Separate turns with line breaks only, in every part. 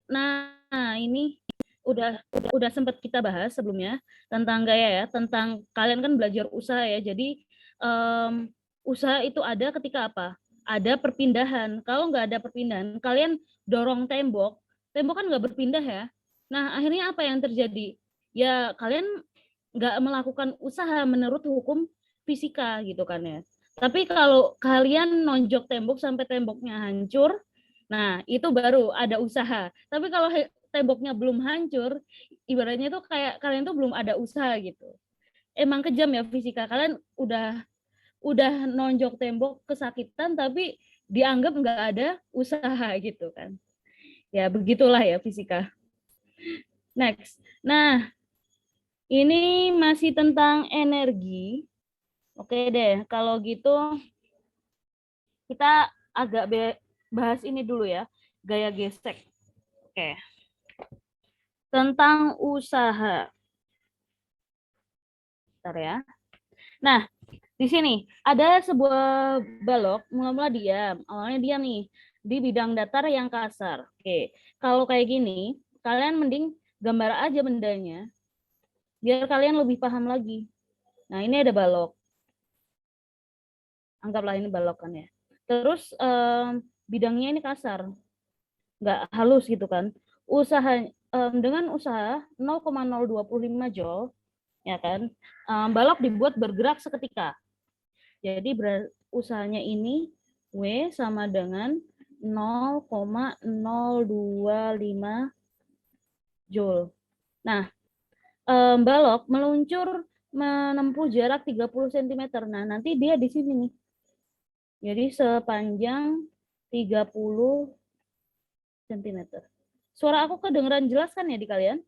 Nah, ini udah sempat kita bahas sebelumnya tentang gaya ya, tentang kalian kan belajar usaha ya. Jadi usaha itu ada ketika apa? Ada perpindahan. Kalau nggak ada perpindahan, kalian dorong tembok kan nggak berpindah ya. Nah, akhirnya apa yang terjadi? Ya, kalian nggak melakukan usaha menurut hukum fisika gitu kan ya. Tapi kalau kalian nonjok tembok sampai temboknya hancur, nah itu baru ada usaha. Tapi kalau temboknya belum hancur, ibaratnya tuh kayak kalian tuh belum ada usaha gitu. Emang kejam ya fisika. Kalian udah nonjok tembok kesakitan tapi dianggap nggak ada usaha gitu kan. Ya begitulah ya fisika. Next. Nah, ini masih tentang energi. Oke deh, kalau gitu kita agak bahas ini dulu ya, gaya gesek. Oke. Tentang usaha. Bentar ya. Nah, di sini ada sebuah balok, mula-mula diam. Awalnya diam nih, di bidang datar yang kasar. Oke, kalau kayak gini, kalian mending gambar aja bendanya, biar kalian lebih paham lagi. Nah, ini ada balok. Anggaplah ini balok kan ya. Terus bidangnya ini kasar, nggak halus gitu kan. Usaha dengan usaha 0,025 joule, ya kan, balok dibuat bergerak seketika. Jadi usahanya ini W sama dengan 0,025 joule. Nah, balok meluncur menempuh jarak 30 cm. Nah, nanti dia di sini nih. Jadi sepanjang 30 cm. Suara aku kedengeran jelas kan ya di kalian?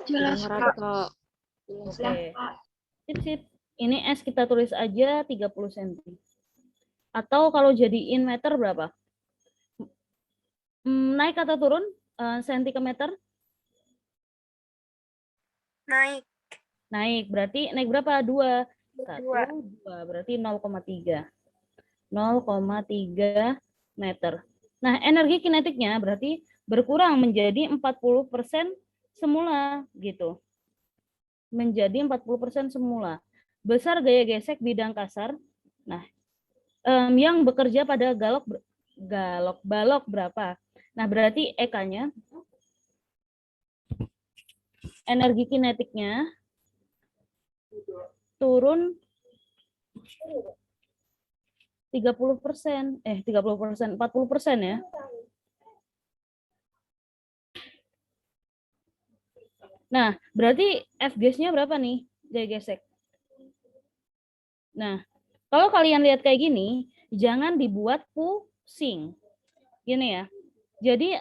Jelas, Kak.
Oke. Sip, sip. Ini S kita tulis aja 30 cm. Atau kalau jadiin meter berapa? Naik atau turun senti ke meter?
Naik.
Naik, berarti naik berapa? 2. 1, 2, berarti 0,3. 0,3 meter. Nah, energi kinetiknya berarti berkurang menjadi 40% semula gitu. Menjadi 40% semula. Besar gaya gesek bidang kasar. Nah, yang bekerja pada balok berapa? Nah, berarti EK-nya, energi kinetiknya turun 30%, 30%, 40% ya. Nah, berarti F-gasnya berapa nih, gaya gesek? Nah, kalau kalian lihat kayak gini, jangan dibuat pusing. Gini ya. Jadi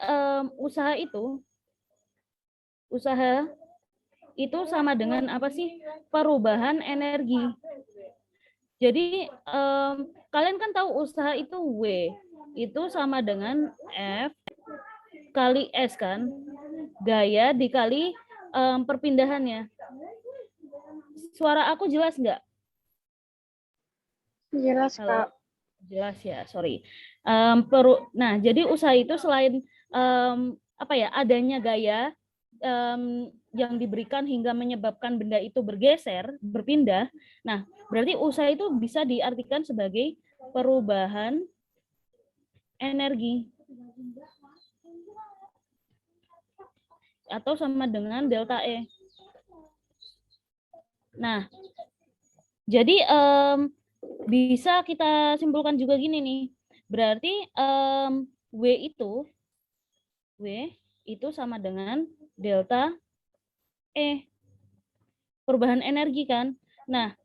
usaha itu sama dengan apa sih? Perubahan energi. Jadi kalian kan tahu usaha itu W, itu sama dengan F kali S kan? Gaya dikali perpindahannya. Suara aku jelas nggak?
Jelas,
Halo?
Kak.
Jelas ya, sorry. Nah, jadi usaha itu selain apa ya, adanya gaya yang diberikan hingga menyebabkan benda itu bergeser, berpindah. Nah, berarti usaha itu bisa diartikan sebagai perubahan energi atau sama dengan delta E. Nah, jadi bisa kita simpulkan juga gini nih. Berarti W itu sama dengan delta E. Perubahan energi kan. Nah,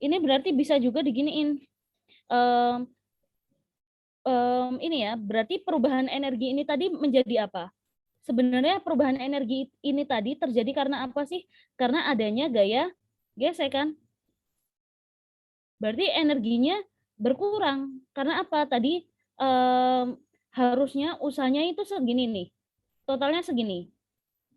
ini berarti bisa juga diginiin. Ini ya, berarti perubahan energi ini tadi menjadi apa? Sebenarnya perubahan energi ini tadi terjadi karena apa sih? Karena adanya gaya gesek kan. Berarti energinya berkurang. Karena apa? Tadi harusnya usahanya itu segini nih. Totalnya segini.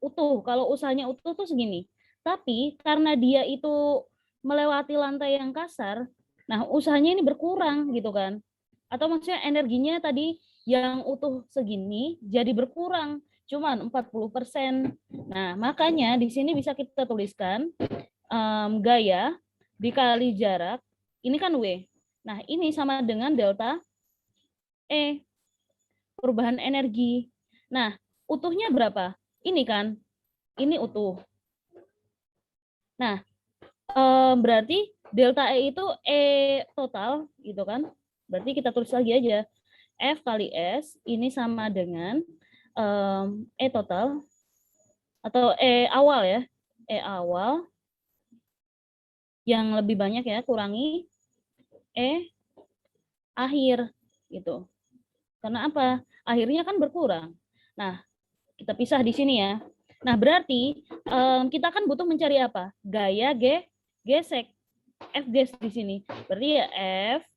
Utuh. Kalau usahanya utuh tuh segini. Tapi karena dia itu melewati lantai yang kasar, nah usahanya ini berkurang gitu kan. Atau maksudnya energinya tadi yang utuh segini jadi berkurang, cuman 40%. Nah, makanya di sini bisa kita tuliskan gaya dikali jarak, ini kan W. Nah, ini sama dengan delta E, perubahan energi. Nah, utuhnya berapa? Ini kan, ini utuh. Nah, berarti delta E itu E total, gitu kan? Berarti kita tulis lagi aja. F kali S ini sama dengan E total, atau E awal ya. E awal yang lebih banyak ya, kurangi E akhir, gitu. Karena apa? Akhirnya kan berkurang. Nah, kita pisah di sini ya. Nah, berarti kita kan butuh mencari apa? Gaya gesek. F ges di sini. Berarti ya F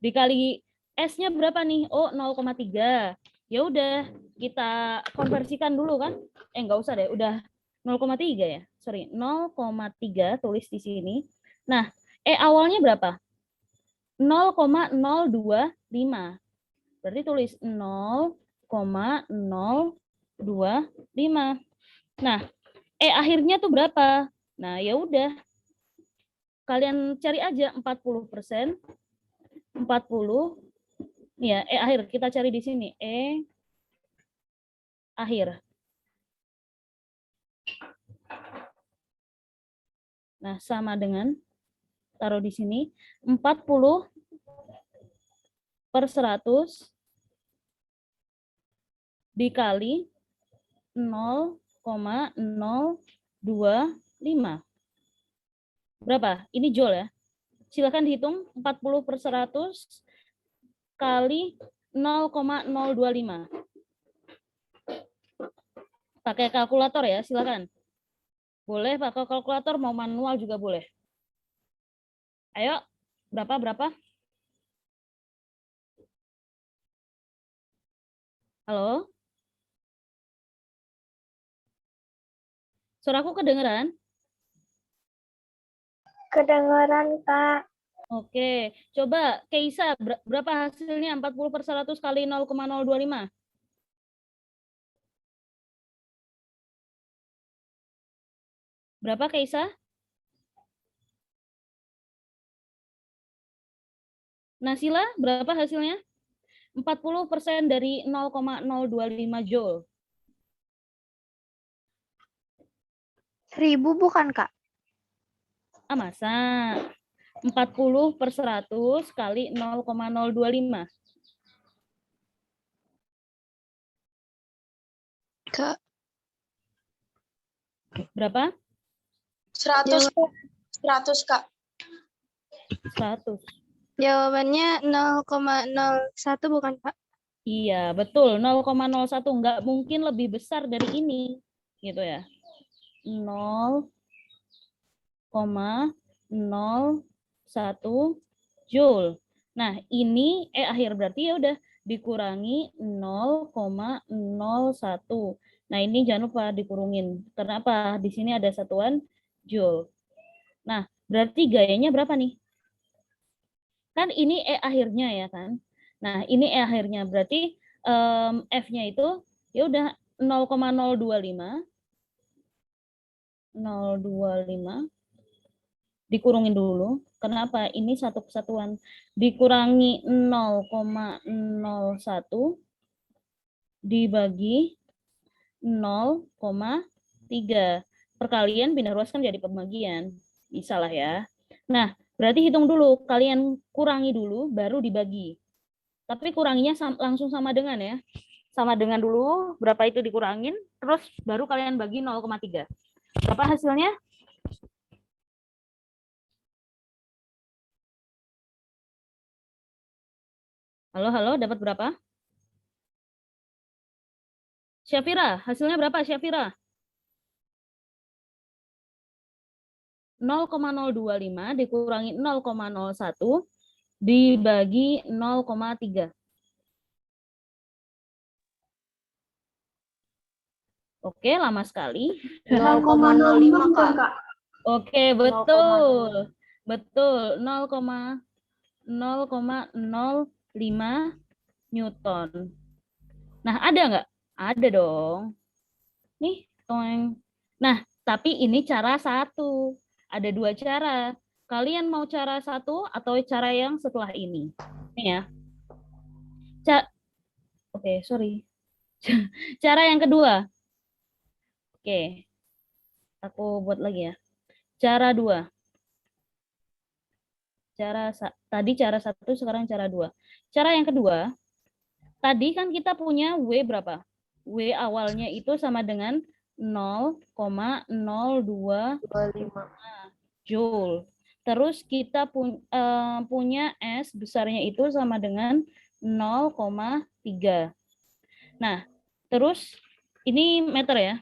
dikali S-nya berapa nih? Oh, 0,3. Ya udah, kita konversikan dulu kan? Enggak usah deh, udah 0,3 ya. Sorry, 0,3 tulis di sini. Nah, E awalnya berapa? 0,025. Berarti tulis 0,025. Nah, E akhirnya tuh berapa? Nah, ya udah. Kalian cari aja 40%. 40. Ya, E akhir. Kita cari di sini. E akhir. Nah, sama dengan, taruh di sini, 40/100 dikali 0,025. Berapa? Ini joule ya. Silakan dihitung 40/100 kali 0,025. Pakai kalkulator ya, silakan. Boleh pakai kalkulator, mau manual juga boleh. Ayo, berapa? Halo? Suaraku kedengeran?
Kedengeran, Kak.
Oke, coba Keisa, berapa hasilnya 40/100 kali 0,025? Berapa Keisa? Nasila, berapa hasilnya? 40% dari 0,025 joule.
1000 bukan, Kak?
Ah, masa? 40/100 kali 0,025.
Kak.
Berapa?
100, 100, Kak.
100.
Jawabannya 0,01 bukan, Kak?
Iya, betul. 0,01. Nggak mungkin lebih besar dari ini. Gitu ya. 0,01 joule. Nah, ini akhir berarti ya udah dikurangi 0,01. Nah, ini jangan lupa dikurungin. Kenapa? Di sini ada satuan joule. Nah, berarti gayanya berapa nih? Kan ini akhirnya ya kan. Nah, ini akhirnya berarti F-nya itu ya udah 0,025 dikurungin dulu. Kenapa? Ini satu kesatuan. Dikurangi 0,01 dibagi 0,3. Perkalian pindah ruaskan jadi pembagian. Bisa lah ya. Nah, berarti hitung dulu. Kalian kurangi dulu, baru dibagi. Tapi kuranginya langsung sama dengan ya. Sama dengan dulu, berapa itu dikurangin, terus baru kalian bagi 0,3. Berapa hasilnya? Halo, dapat berapa? Syafira, hasilnya berapa Syafira? 0,025 dikurangi 0,01 dibagi 0,3. Oke, lama sekali.
0,05, Kak.
Oke, betul. Betul, 0,05 Newton. Nah, ada nggak? Ada dong. Nih, toeng. Nah, tapi ini cara satu. Ada dua cara. Kalian mau cara satu atau cara yang setelah ini? Nih ya. Oke, sorry. Cara yang kedua. Oke, aku buat lagi ya. Cara dua. Tadi cara satu, sekarang cara dua. Cara yang kedua, tadi kan kita punya W berapa? W awalnya itu sama dengan 0,025 Joule. Terus kita punya S besarnya itu sama dengan 0,3. Nah, terus ini meter ya.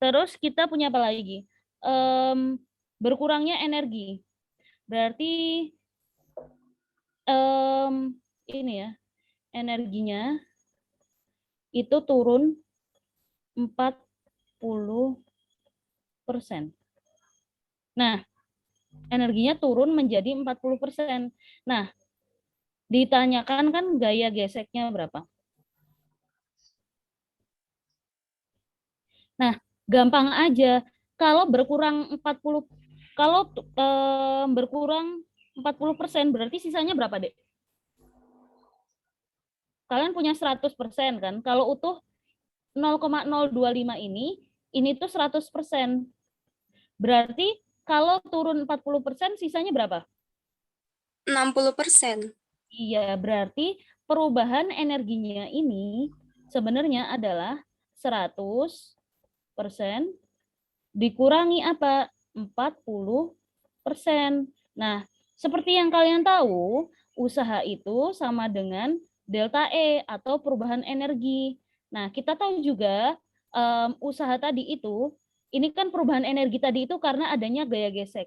Terus kita punya apa lagi? Berkurangnya energi. Berarti ini ya, energinya itu turun 40%. Nah, energinya turun menjadi 40%. Nah, ditanyakan kan gaya geseknya berapa? Nah, gampang aja. Kalau berkurang 40 kalau berkurang 40% berarti sisanya berapa, Dek? Kalian punya 100% kan? Kalau utuh 0,025 ini tuh 100%. Berarti kalau turun 40%, sisanya berapa?
60%.
Iya, berarti perubahan energinya ini sebenarnya adalah 100% dikurangi apa? 40%. Nah, seperti yang kalian tahu, usaha itu sama dengan delta E atau perubahan energi. Nah, kita tahu juga usaha tadi itu, ini kan perubahan energi tadi itu karena adanya gaya gesek,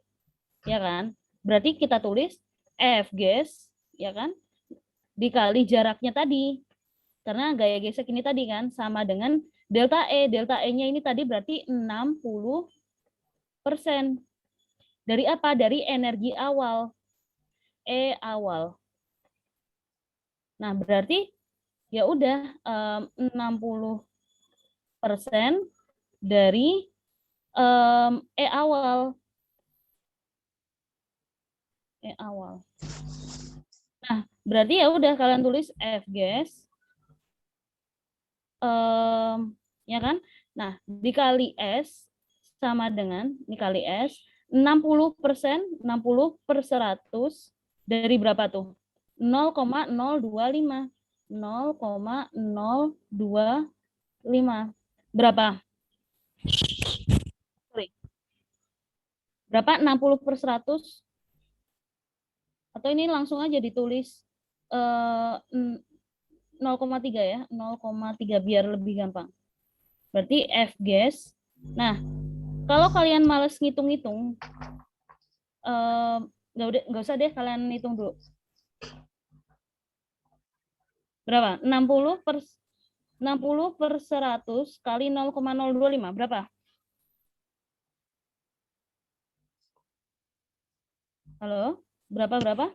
ya kan? Berarti kita tulis F ges, ya kan? Dikali jaraknya tadi. Karena gaya gesek ini tadi kan sama dengan delta E. Delta E-nya ini tadi berarti 60%. Dari apa? Dari energi awal. E awal. Nah, berarti ya udah 60% dari E awal. E awal. Nah, berarti ya udah kalian tulis F gas ya kan? Nah, dikali S sama dengan dikali S 60%, 60/100 dari berapa tuh? 0,025. 0,025. Berapa? Sorry. Berapa? 60/100? Atau ini langsung aja ditulis 0,3 ya, 0,3 biar lebih gampang. Berarti F gas. Nah, kalau kalian males ngitung-ngitung, nggak usah deh kalian hitung dulu. Berapa? 60/100 kali 0,025. Berapa? Halo? Berapa?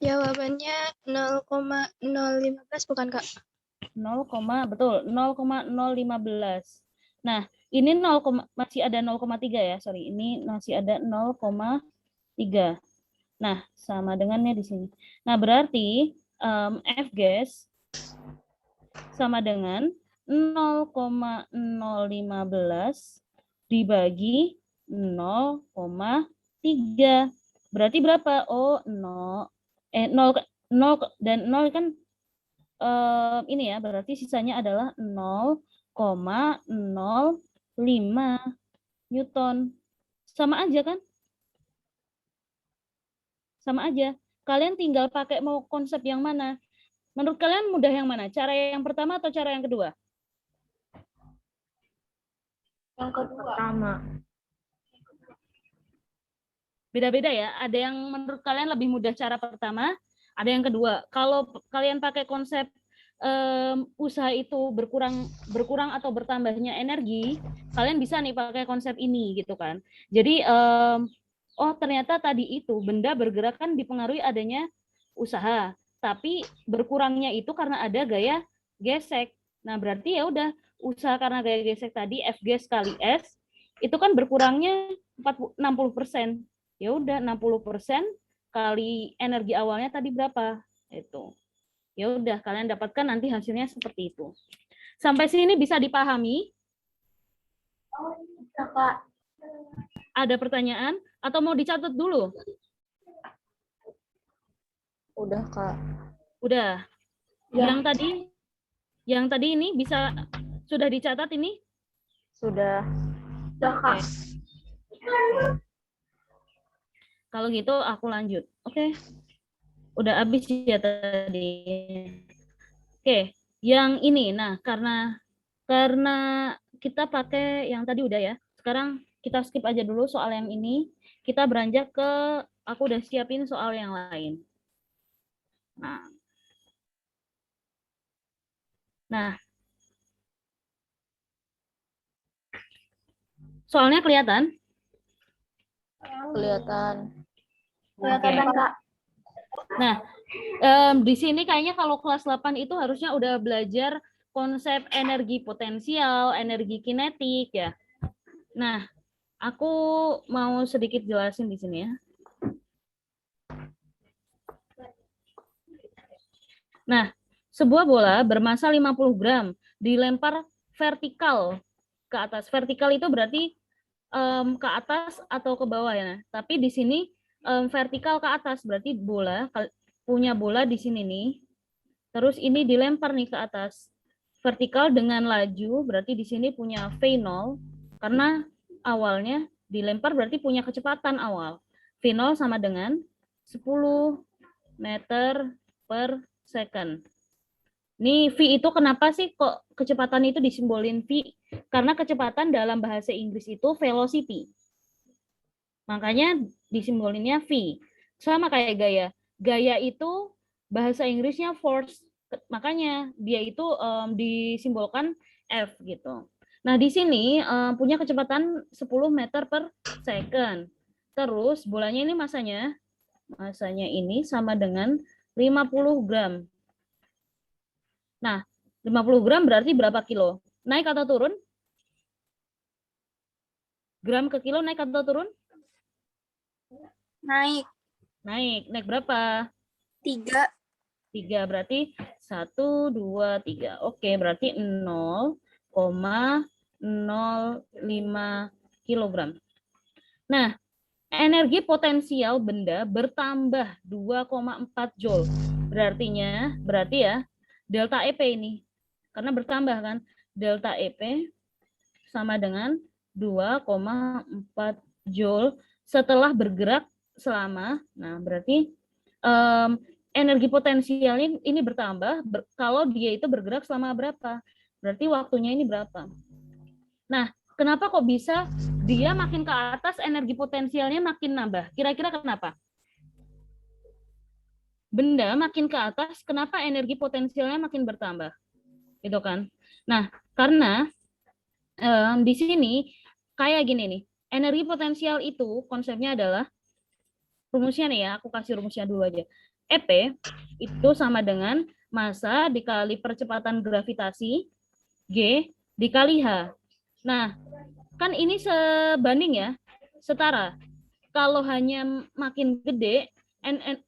Jawabannya 0,015 bukan, Kak?
0, betul, 0,015. Nah, ini 0, masih ada 0,3 ya, sorry. Ini masih ada 0,3. Nah, sama dengannya di sini. Nah, berarti F gas sama dengan 0,015 dibagi 0,3. Berarti berapa? Oh, 0 dan 0 kan ini ya, berarti sisanya adalah 0,05 Newton. Sama aja kan? Sama aja. Kalian tinggal pakai mau konsep yang mana? Menurut kalian mudah yang mana? Cara yang pertama atau cara yang kedua?
Yang pertama.
Beda-beda ya. Ada yang menurut kalian lebih mudah cara pertama, ada yang kedua. Kalau kalian pakai konsep usaha itu berkurang atau bertambahnya energi, kalian bisa nih pakai konsep ini gitu kan. Jadi oh ternyata tadi itu benda bergerak kan dipengaruhi adanya usaha, tapi berkurangnya itu karena ada gaya gesek. Nah, berarti ya udah usaha karena gaya gesek tadi Fg kali S itu kan berkurangnya 60%. Ya udah 60% kali energi awalnya tadi berapa? Itu. Ya udah kalian dapatkan nanti hasilnya seperti itu. Sampai sini bisa dipahami?
Kakak.
Ada pertanyaan atau mau dicatat dulu?
Udah, Kak.
Udah.
Ya.
Yang tadi ini bisa sudah dicatat ini?
Sudah. Sudah, Kak.
Kalau gitu aku lanjut. Oke. Udah habis ya tadi. Oke, yang ini. Nah, karena kita pakai yang tadi udah ya. Sekarang kita skip aja dulu soal yang ini. Kita beranjak ke aku udah siapin soal yang lain. Nah, soalnya kelihatan?
Kelihatan.
Kelihatan, Kak. Nah, di sini kayaknya kalau kelas 8 itu harusnya udah belajar konsep energi potensial, energi kinetik ya. Nah, aku mau sedikit jelasin di sini ya. Nah, sebuah bola bermasa 50 gram dilempar vertikal ke atas. Vertikal itu berarti ke atas atau ke bawah ya. Tapi di sini vertikal ke atas berarti punya bola di sini nih. Terus ini dilempar nih ke atas. Vertikal dengan laju berarti di sini punya V0 karena awalnya dilempar berarti punya kecepatan awal. V0 sama dengan 10 meter per second. Nih V itu kenapa sih kok kecepatan itu disimbolin V? Karena kecepatan dalam bahasa Inggris itu velocity. Makanya disimbolinnya V. Sama kayak gaya. Gaya itu bahasa Inggrisnya force. Makanya dia itu disimbolkan F gitu. Nah, di sini punya kecepatan 10 meter per second. Terus bolanya ini masanya ini sama dengan 50 gram. Nah, 50 gram berarti berapa kilo? Naik atau turun? Gram ke kilo naik atau turun?
Naik.
Naik. Naik berapa?
3.
3 berarti 1, 2, 3. Oke, berarti 0,05 kilogram. Nah, energi potensial benda bertambah 2,4 joule. Berarti ya, delta EP ini. Karena bertambah kan, delta EP sama dengan 2,4 joule setelah bergerak selama, nah berarti energi potensialnya ini bertambah kalau dia itu bergerak selama berapa? Berarti waktunya ini berapa? Nah, kenapa kok bisa dia makin ke atas energi potensialnya makin nambah? Kira-kira kenapa? Benda makin ke atas, kenapa energi potensialnya makin bertambah? Gitu kan? Nah, karena di sini kayak gini nih, energi potensial itu konsepnya adalah rumusnya nih ya, aku kasih rumusnya dulu aja. EP itu sama dengan massa dikali percepatan gravitasi G dikali H. Nah, kan ini sebanding ya, setara. Kalau hanya makin gede,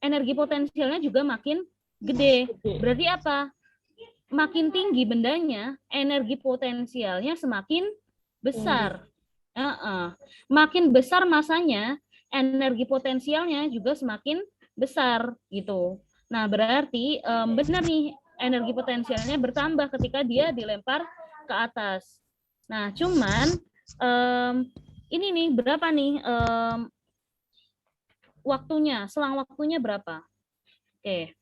energi potensialnya juga makin gede. Berarti apa? Makin tinggi bendanya, energi potensialnya semakin besar. Makin besar masanya, energi potensialnya juga semakin besar gitu. Nah, berarti benar nih energi potensialnya bertambah ketika dia dilempar ke atas. Nah, cuman ini nih berapa nih waktunya? Selang waktunya berapa? Oke.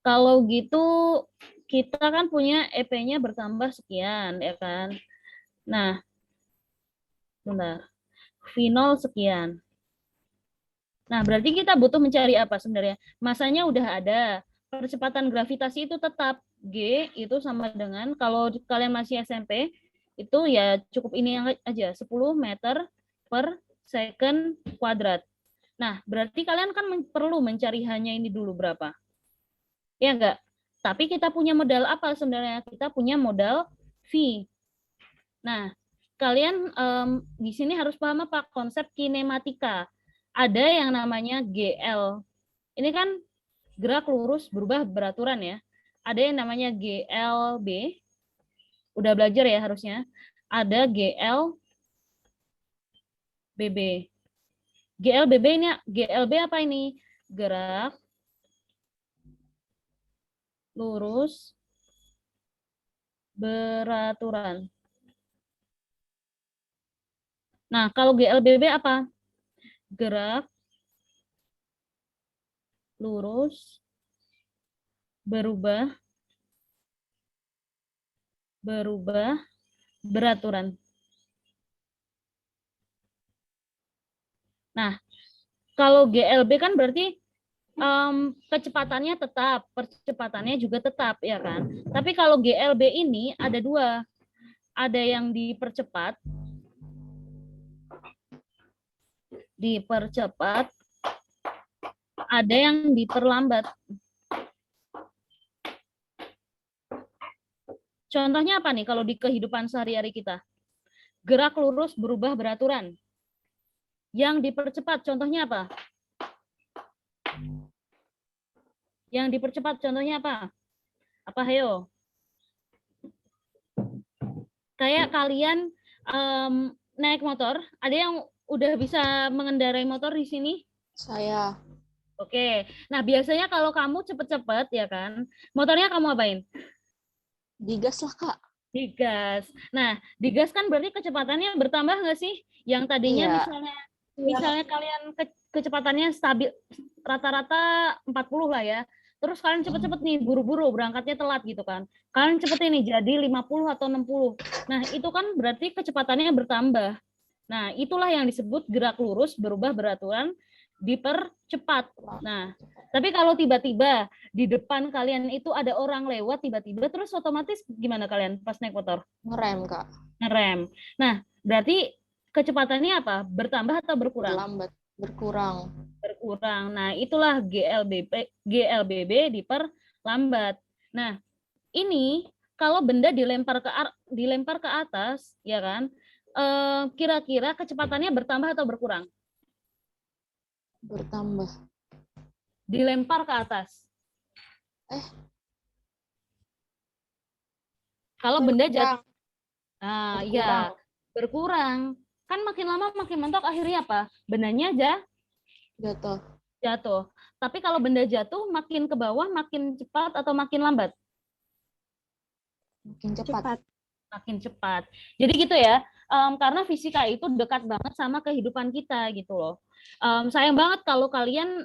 Kalau gitu kita kan punya EP-nya bertambah sekian, ya kan? Nah, bentar. V0 sekian. Nah, berarti kita butuh mencari apa sebenarnya? Masanya udah ada. Percepatan gravitasi itu tetap. G itu sama dengan, kalau kalian masih SMP, itu ya cukup ini aja, 10 meter per second kuadrat. Nah, berarti kalian kan perlu mencari hanya ini dulu berapa? Ya enggak? Tapi kita punya modal apa sebenarnya? Kita punya modal V. Nah, kalian di sini harus paham apa? Konsep kinematika. Ada yang namanya GL. Ini kan gerak lurus berubah beraturan ya. Ada yang namanya GLB. Udah belajar ya harusnya. Ada GLBB. GLB apa ini? Gerak lurus beraturan. Nah, kalau GLBB apa? Gerak lurus berubah beraturan. Nah, kalau GLB kan berarti kecepatannya tetap, percepatannya juga tetap, ya kan? Tapi kalau GLB ini ada dua, ada yang dipercepat, ada yang diperlambat. Contohnya apa nih kalau di kehidupan sehari-hari kita? Gerak lurus berubah beraturan. Yang dipercepat contohnya apa? Yang dipercepat contohnya apa? Apa hayo? Kayak kalian naik motor, ada yang udah bisa mengendarai motor di sini?
Saya.
Oke. Nah, biasanya kalau kamu cepet-cepet ya kan, motornya kamu apain?
Digas lah, Kak.
Digas. Nah, digas kan berarti kecepatannya bertambah nggak sih? Yang tadinya
Iya.
misalnya kalian kecepatannya stabil rata-rata 40 lah ya. Terus kalian cepet-cepet nih, buru-buru, berangkatnya telat gitu kan. Kalian cepet ini jadi 50 atau 60. Nah, itu kan berarti kecepatannya bertambah. Nah, itulah yang disebut gerak lurus berubah beraturan dipercepat. Nah, tapi kalau tiba-tiba di depan kalian itu ada orang lewat tiba-tiba, terus otomatis gimana kalian pas naik motor?
Ngerem, Kak.
Ngerem. Nah, berarti kecepatannya apa? Bertambah atau berkurang?
Berlambat. Berkurang.
Berkurang. Nah, itulah GLBB diperlambat. Nah, ini kalau benda dilempar ke atas, ya kan? Kira-kira kecepatannya bertambah atau berkurang?
Bertambah.
Dilempar ke atas. Kalau benda jatuh, nah ya berkurang. Kan makin lama makin mentok, akhirnya apa? Bendanya
Jatuh.
jatuh. Tapi kalau benda jatuh makin ke bawah, makin cepat atau makin lambat?
Makin cepat.
Makin cepat. Jadi gitu ya. Karena fisika itu dekat banget sama kehidupan kita gitu loh. Sayang banget kalau kalian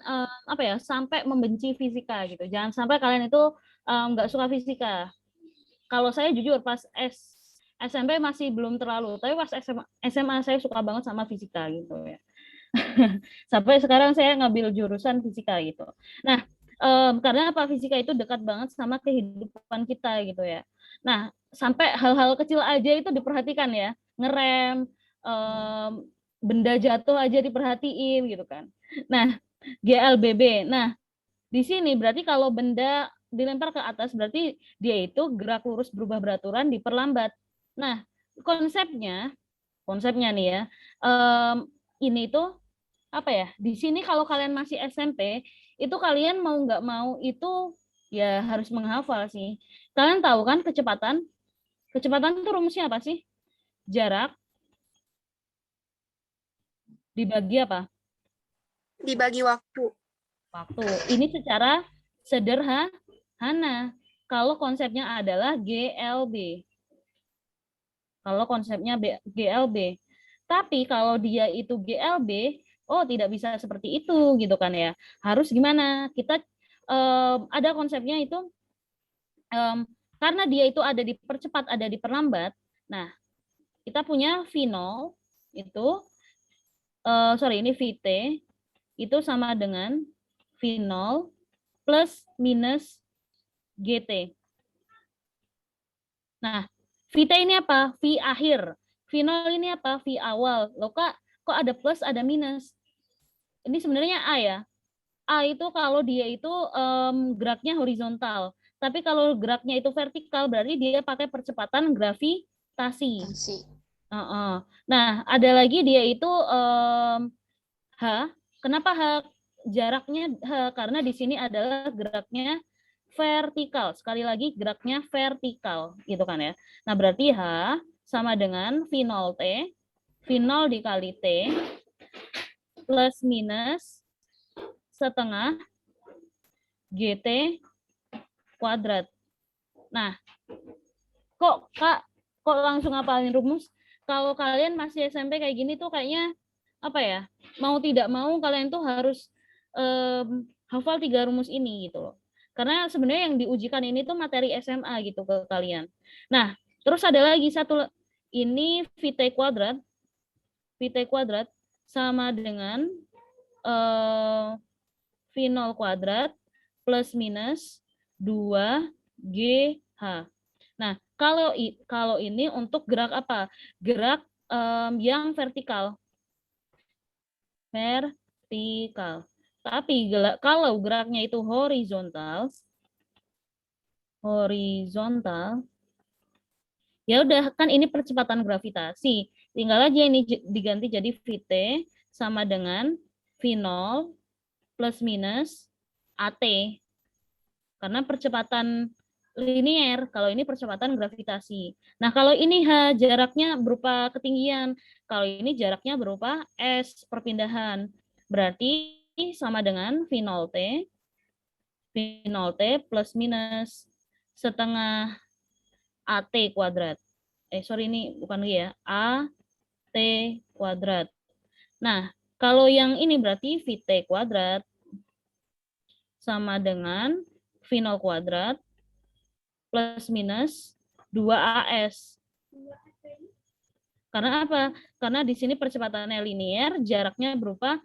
sampai membenci fisika gitu. Jangan sampai kalian itu nggak suka fisika. Kalau saya jujur pas SMP masih belum terlalu, tapi pas SMA saya suka banget sama fisika gitu ya. Sampai sekarang saya ngambil jurusan fisika gitu. Nah, karena apa, fisika itu dekat banget sama kehidupan kita gitu ya. Nah, sampai hal-hal kecil aja itu diperhatikan ya, ngerem, benda jatuh aja diperhatiin gitu kan. Nah, GLBB. Nah, di sini berarti kalau benda dilempar ke atas berarti dia itu gerak lurus berubah beraturan diperlambat. Nah, konsepnya nih ya, ini tuh apa ya? Di sini kalau kalian masih SMP, itu kalian mau nggak mau itu ya harus menghafal sih. Kalian tahu kan kecepatan? Kecepatan itu rumusnya apa sih? Jarak dibagi apa?
Dibagi waktu.
Waktu. Ini secara sederhana. Kalau konsepnya adalah GLB. Kalau konsepnya GLB. Tapi kalau dia itu GLB, oh tidak bisa seperti itu gitu kan ya. Harus gimana? Kita ada konsepnya itu karena dia itu ada dipercepat, ada diperlambat. Nah, kita punya V0 itu ini VT itu sama dengan V0 plus minus GT. Nah, VT ini apa? V akhir. V0 ini apa? V awal. Loh kok ada plus, ada minus? Ini sebenarnya A ya. A itu kalau dia itu geraknya horizontal. Tapi kalau geraknya itu vertikal, berarti dia pakai percepatan gravitasi.
Kasih.
Nah, ada lagi dia itu H. Kenapa H? Jaraknya H, karena di sini adalah geraknya vertikal. Sekali lagi, geraknya vertikal, gitu kan ya. Nah, berarti H sama dengan V0T. V0 dikali T plus minus setengah GT kuadrat. Nah, kok langsung ngapalin rumus? Kalau kalian masih SMP kayak gini tuh kayaknya apa ya? Mau tidak mau kalian tuh harus hafal 3 rumus ini gitu loh. Karena sebenarnya yang diujikan ini tuh materi SMA gitu ke kalian. Nah, terus ada lagi satu, ini VT kuadrat. VT kuadrat sama dengan V0 kuadrat plus minus 2GH. Nah, kalau ini untuk gerak apa? Gerak yang vertikal. Vertikal. Tapi kalau geraknya itu horizontal, ya udah kan ini percepatan gravitasi. Tinggal aja ini diganti jadi VT sama dengan V0 plus minus AT. Karena percepatan linier, kalau ini percepatan gravitasi. Nah, kalau ini H jaraknya berupa ketinggian, kalau ini jaraknya berupa S perpindahan. Berarti sama dengan V0T plus minus setengah AT kuadrat. Sorry ini bukan lagi ya, AT kuadrat. Nah, kalau yang ini berarti VT kuadrat sama dengan V0 kuadrat plus minus 2AS. Karena apa? Karena di sini percepatannya linier, jaraknya berupa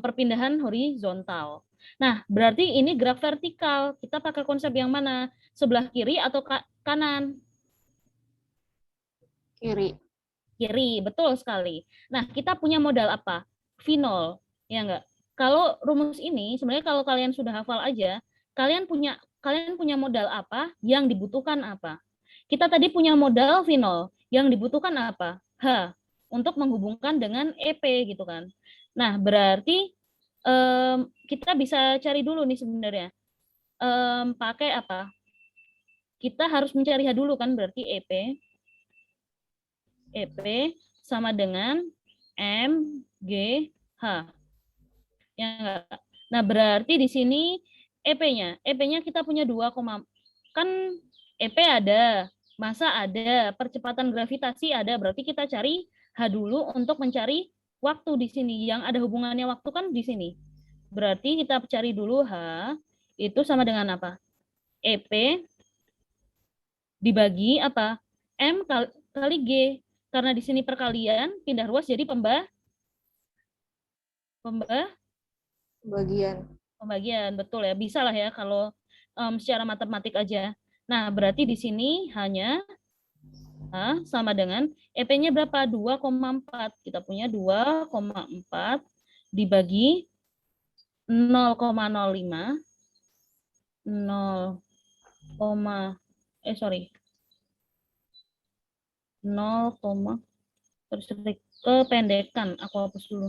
perpindahan horizontal. Nah, berarti ini gerak vertikal. Kita pakai konsep yang mana? Sebelah kiri atau kanan?
Kiri.
Kiri, betul sekali. Nah, kita punya modal apa? V0, ya enggak? Kalau rumus ini, sebenarnya kalau kalian sudah hafal aja, kalian punya modal apa, yang dibutuhkan apa. Kita tadi punya modal V0, yang dibutuhkan apa? H, untuk menghubungkan dengan EP gitu kan. Nah, berarti kita bisa cari dulu nih sebenarnya. Pakai apa? Kita harus mencari H dulu kan, berarti EP sama dengan MGH. Ya enggak? Nah, berarti di sini EP-nya kita punya 2, kan EP ada, massa ada, percepatan gravitasi ada, berarti kita cari H dulu untuk mencari waktu di sini. Yang ada hubungannya waktu kan di sini. Berarti kita cari dulu H, itu sama dengan apa? EP dibagi apa? M kali G. Karena di sini perkalian, pindah ruas jadi pembagian, betul ya. Bisa lah ya kalau secara matematik aja. Nah, berarti di sini hanya sama dengan EP-nya berapa? 2,4. Kita punya 2,4 dibagi 0,05. 0, sorry. 0, terus kependekan. Aku hapus dulu.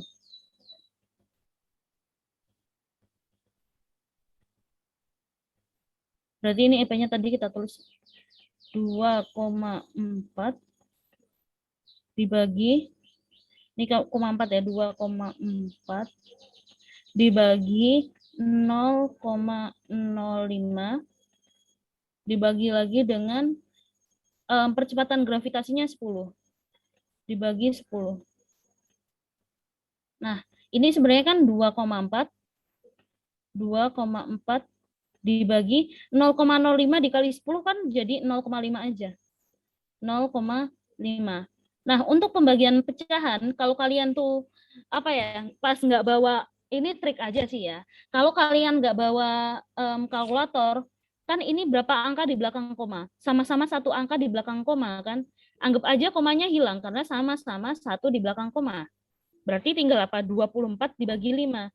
Berarti ini EP-nya tadi kita tulis 2,4 dibagi, ini 0,4 ya, 2,4 dibagi 0,05 dibagi lagi dengan percepatan gravitasinya 10 dibagi 10. Nah, ini sebenarnya kan 2,4 dibagi 0,05 dikali 10 kan jadi 0,5 aja. 0,5. Nah, untuk pembagian pecahan, kalau kalian tuh apa ya, pas nggak bawa, ini trik aja sih ya. Kalau kalian nggak bawa kalkulator, kan ini berapa angka di belakang koma? Sama-sama satu angka di belakang koma kan? Anggap aja komanya hilang karena sama-sama satu di belakang koma. Berarti tinggal apa? 24 dibagi 5.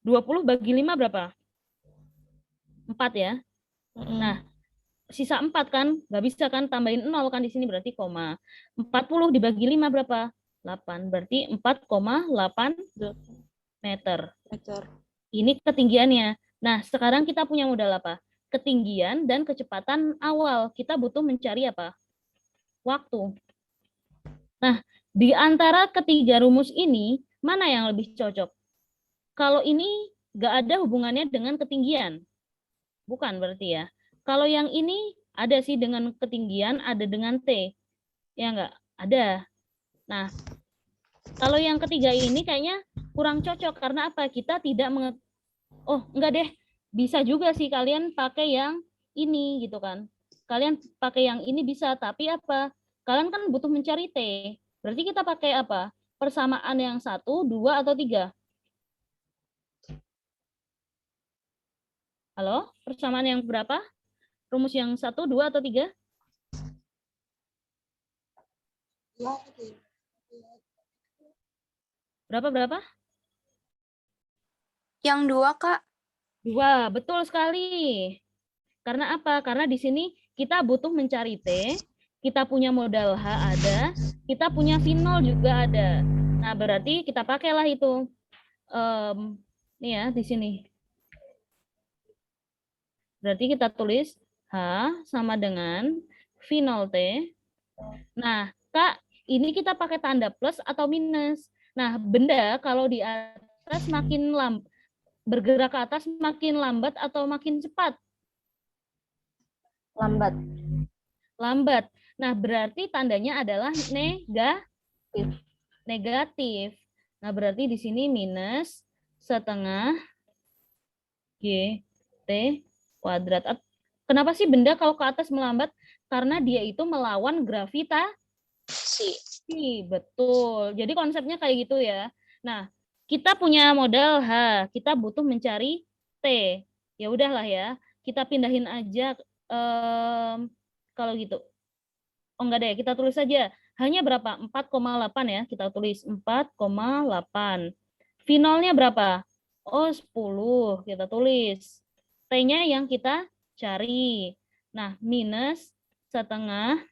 20 bagi 5 berapa? 4 ya. Nah, sisa 4 kan, nggak bisa kan, tambahin 0 kan di sini berarti koma. 40 dibagi 5 berapa? 8, berarti 4,8 meter. Ini ketinggiannya. Nah, sekarang kita punya modal apa? Ketinggian dan kecepatan awal. Kita butuh mencari apa? Waktu. Nah, di antara ketiga rumus ini, mana yang lebih cocok? Kalau ini nggak ada hubungannya dengan ketinggian. Bukan berarti ya. Kalau yang ini ada sih dengan ketinggian, ada dengan T. Ya nggak? Ada. Nah, kalau yang ketiga ini kayaknya kurang cocok. Karena apa? Kita tidak oh, enggak deh. Bisa juga sih kalian pakai yang ini gitu kan. Kalian pakai yang ini bisa, tapi apa? Kalian kan butuh mencari T. Berarti kita pakai apa? Persamaan yang 1, 2, atau 3? Halo? Persamaan yang berapa? Rumus yang 1, 2, atau 3? Berapa?
Yang 2, Kak.
2, betul sekali. Karena apa? Karena di sini kita butuh mencari T, kita punya modal H ada, kita punya V0 juga ada. Nah, berarti kita pakailah itu. Nih ya, di sini. Berarti kita tulis H sama dengan V0T. Nah, Kak, ini kita pakai tanda plus atau minus. Nah, benda kalau di atas makin bergerak ke atas makin lambat atau makin cepat?
Lambat.
Lambat. Nah, berarti tandanya adalah negatif. Nah, berarti di sini minus setengah GT kuadrat. Kenapa sih benda kalau ke atas melambat? Karena dia itu melawan gravitasi. Betul. Jadi konsepnya kayak gitu ya. Nah, kita punya modal H, kita butuh mencari T. Ya udahlah ya, kita pindahin aja kalau gitu. Oh enggak deh, kita tulis saja. Hanya berapa? 4,8 ya. Kita tulis 4,8. Finalnya berapa? Oh, 10. Kita tulis. T-nya yang kita cari. Nah, minus setengah.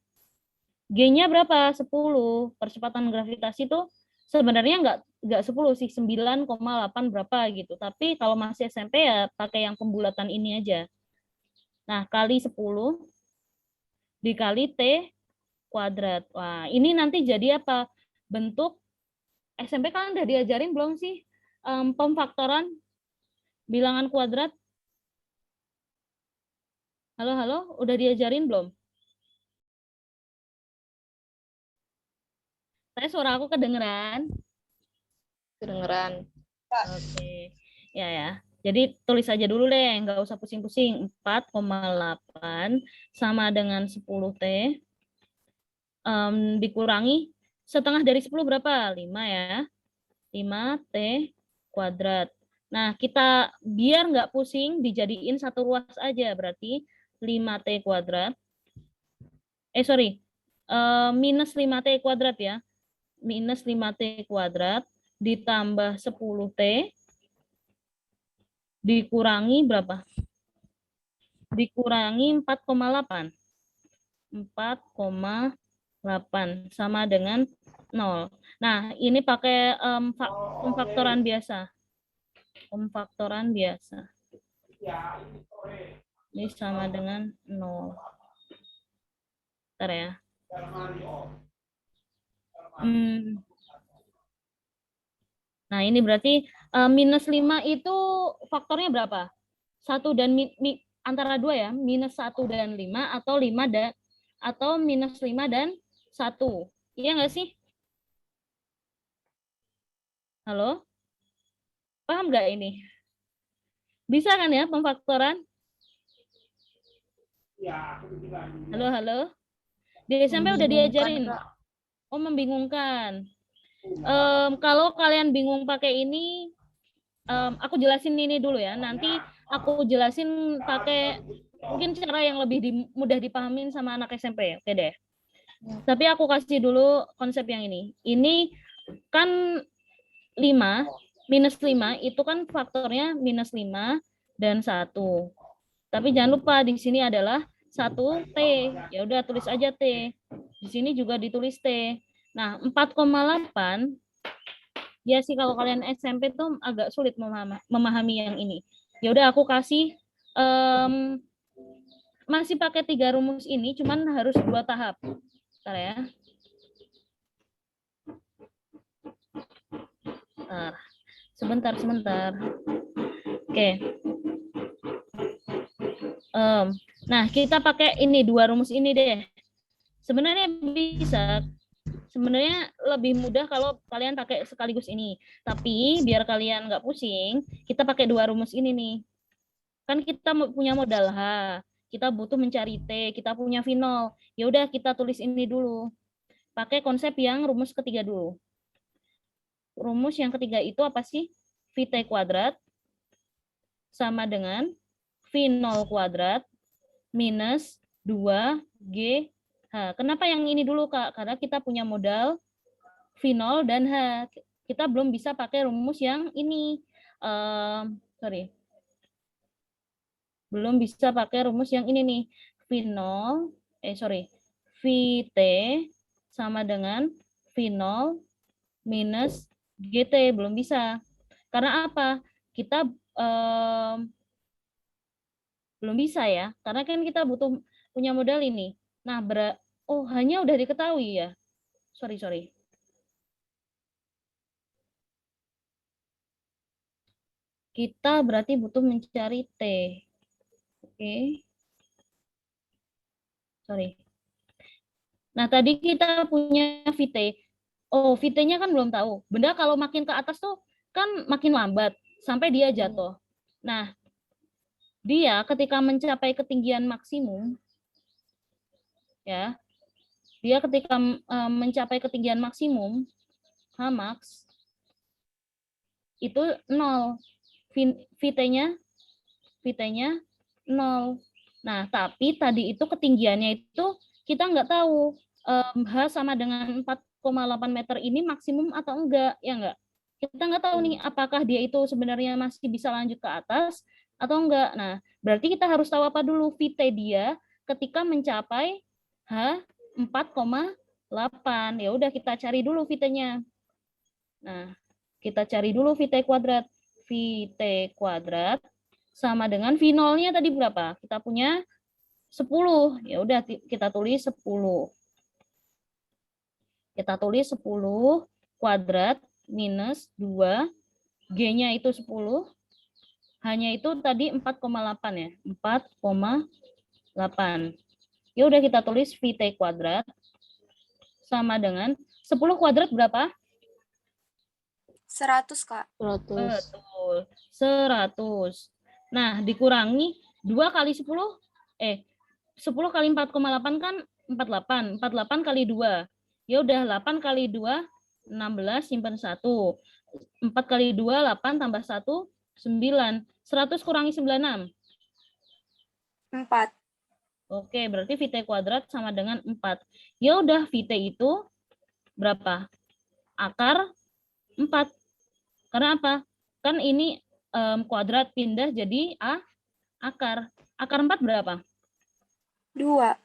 G-nya berapa? 10. Percepatan gravitasi itu sebenarnya enggak 10 sih, 9,8 berapa gitu. Tapi kalau masih SMP ya pakai yang pembulatan ini aja. Nah, kali 10 dikali T kuadrat. Wah, ini nanti jadi apa? Bentuk SMP kalian udah diajarin belum sih? Pemfaktoran bilangan kuadrat? Halo, udah diajarin belum? Saya suara aku kedengeran?
Kedengeran.
Oke. Ya. Jadi tulis aja dulu deh, nggak usah pusing-pusing. 4,8 sama dengan 10T. Dikurangi setengah dari 10 berapa? 5 ya. 5T kuadrat. Nah, kita biar nggak pusing, dijadiin satu ruas aja. Berarti 5T kuadrat. Minus 5T kuadrat ya. Minus 5T kuadrat ditambah 10T dikurangi berapa? Dikurangi 4,8. 4,8 sama dengan 0. Nah, ini pakai pemfaktoran biasa. Pemfaktoran biasa. Ini sama dengan 0. Bentar ya. Nah, ini berarti minus 5 itu faktornya berapa? 1 dan antara 2 ya, minus 1 dan 5 atau 5 dan atau minus 5 dan 1. Iya nggak sih? Halo? Paham nggak ini? Bisa kan ya pemfaktoran? Halo? Di SMP udah diajarin? Oh, membingungkan. Kalau kalian bingung pakai ini, aku jelasin ini dulu ya. Nanti aku jelasin pakai mungkin cara yang lebih mudah dipahamin sama anak SMP. Oke deh. Tapi aku kasih dulu konsep yang ini. Ini kan 5, minus 5 itu kan faktornya minus 5 dan 1. Tapi jangan lupa di sini adalah T. Ya udah tulis aja T. Di sini juga ditulis T. Nah, 4,8 ya sih kalau kalian SMP tuh agak sulit memahami yang ini. Ya udah aku kasih masih pakai 3 rumus ini, cuman harus 2 tahap. Bentar ya. Sebentar. Oke. Nah, kita pakai ini 2 rumus ini deh. Sebenarnya bisa. Sebenarnya lebih mudah kalau kalian pakai sekaligus ini. Tapi biar kalian nggak pusing, kita pakai 2 rumus ini nih. Kan kita punya modal H, kita butuh mencari T, kita punya V0. Ya udah kita tulis ini dulu. Pakai konsep yang rumus ketiga dulu. Rumus yang ketiga itu apa sih? VT kuadrat sama dengan V0 kuadrat minus 2GH. Kenapa yang ini dulu, Kak? Karena kita punya modal V0 dan H. Kita belum bisa pakai rumus yang ini. Belum bisa pakai rumus yang ini nih. VT sama dengan V0 minus GT. Belum bisa. Karena apa? Kita belum bisa ya. Karena kan kita butuh punya modal ini. Nah, hanya udah diketahui ya. Sorry. Kita berarti butuh mencari T. Oke. Sorry. Nah, tadi kita punya VT. Oh, VT-nya kan belum tahu. Benda kalau makin ke atas tuh kan makin lambat sampai dia jatuh. Nah, dia ketika mencapai ketinggian maksimum, ya, dia ketika mencapai ketinggian maksimum, Hmax, itu 0. VT-nya 0. Nah, tapi tadi itu ketinggiannya itu kita nggak tahu H sama dengan 4,8 meter ini maksimum atau enggak, ya enggak? Kita nggak tahu nih apakah dia itu sebenarnya masih bisa lanjut ke atas atau enggak. Nah, berarti kita harus tahu apa dulu VT dia ketika mencapai H 4,8. Ya udah kita cari dulu VT-nya. Nah, kita cari dulu VT kuadrat. VT kuadrat sama dengan V0-nya tadi berapa? Kita punya 10. Ya udah kita tulis 10. Kita tulis 10 kuadrat minus 2, G-nya itu 10. Hanya itu tadi 4,8 ya. 4,8. Ya udah kita tulis VT kuadrat sama dengan 10 kuadrat berapa?
100, Kak.
100.
Betul. 100. Nah, dikurangi 2 kali 10, 10 kali 4,8 kan 48. 48 kali 2. Ya udah 8 kali 2, 16, simpan 1. 4 kali 2, 8 tambah 1, 9. 100 kurangi 96.
4.
Oke, berarti VT kuadrat sama dengan 4. Ya udah, VT itu berapa? Akar 4. Karena apa? Kan ini kuadrat pindah jadi akar. Akar 4 berapa?
2.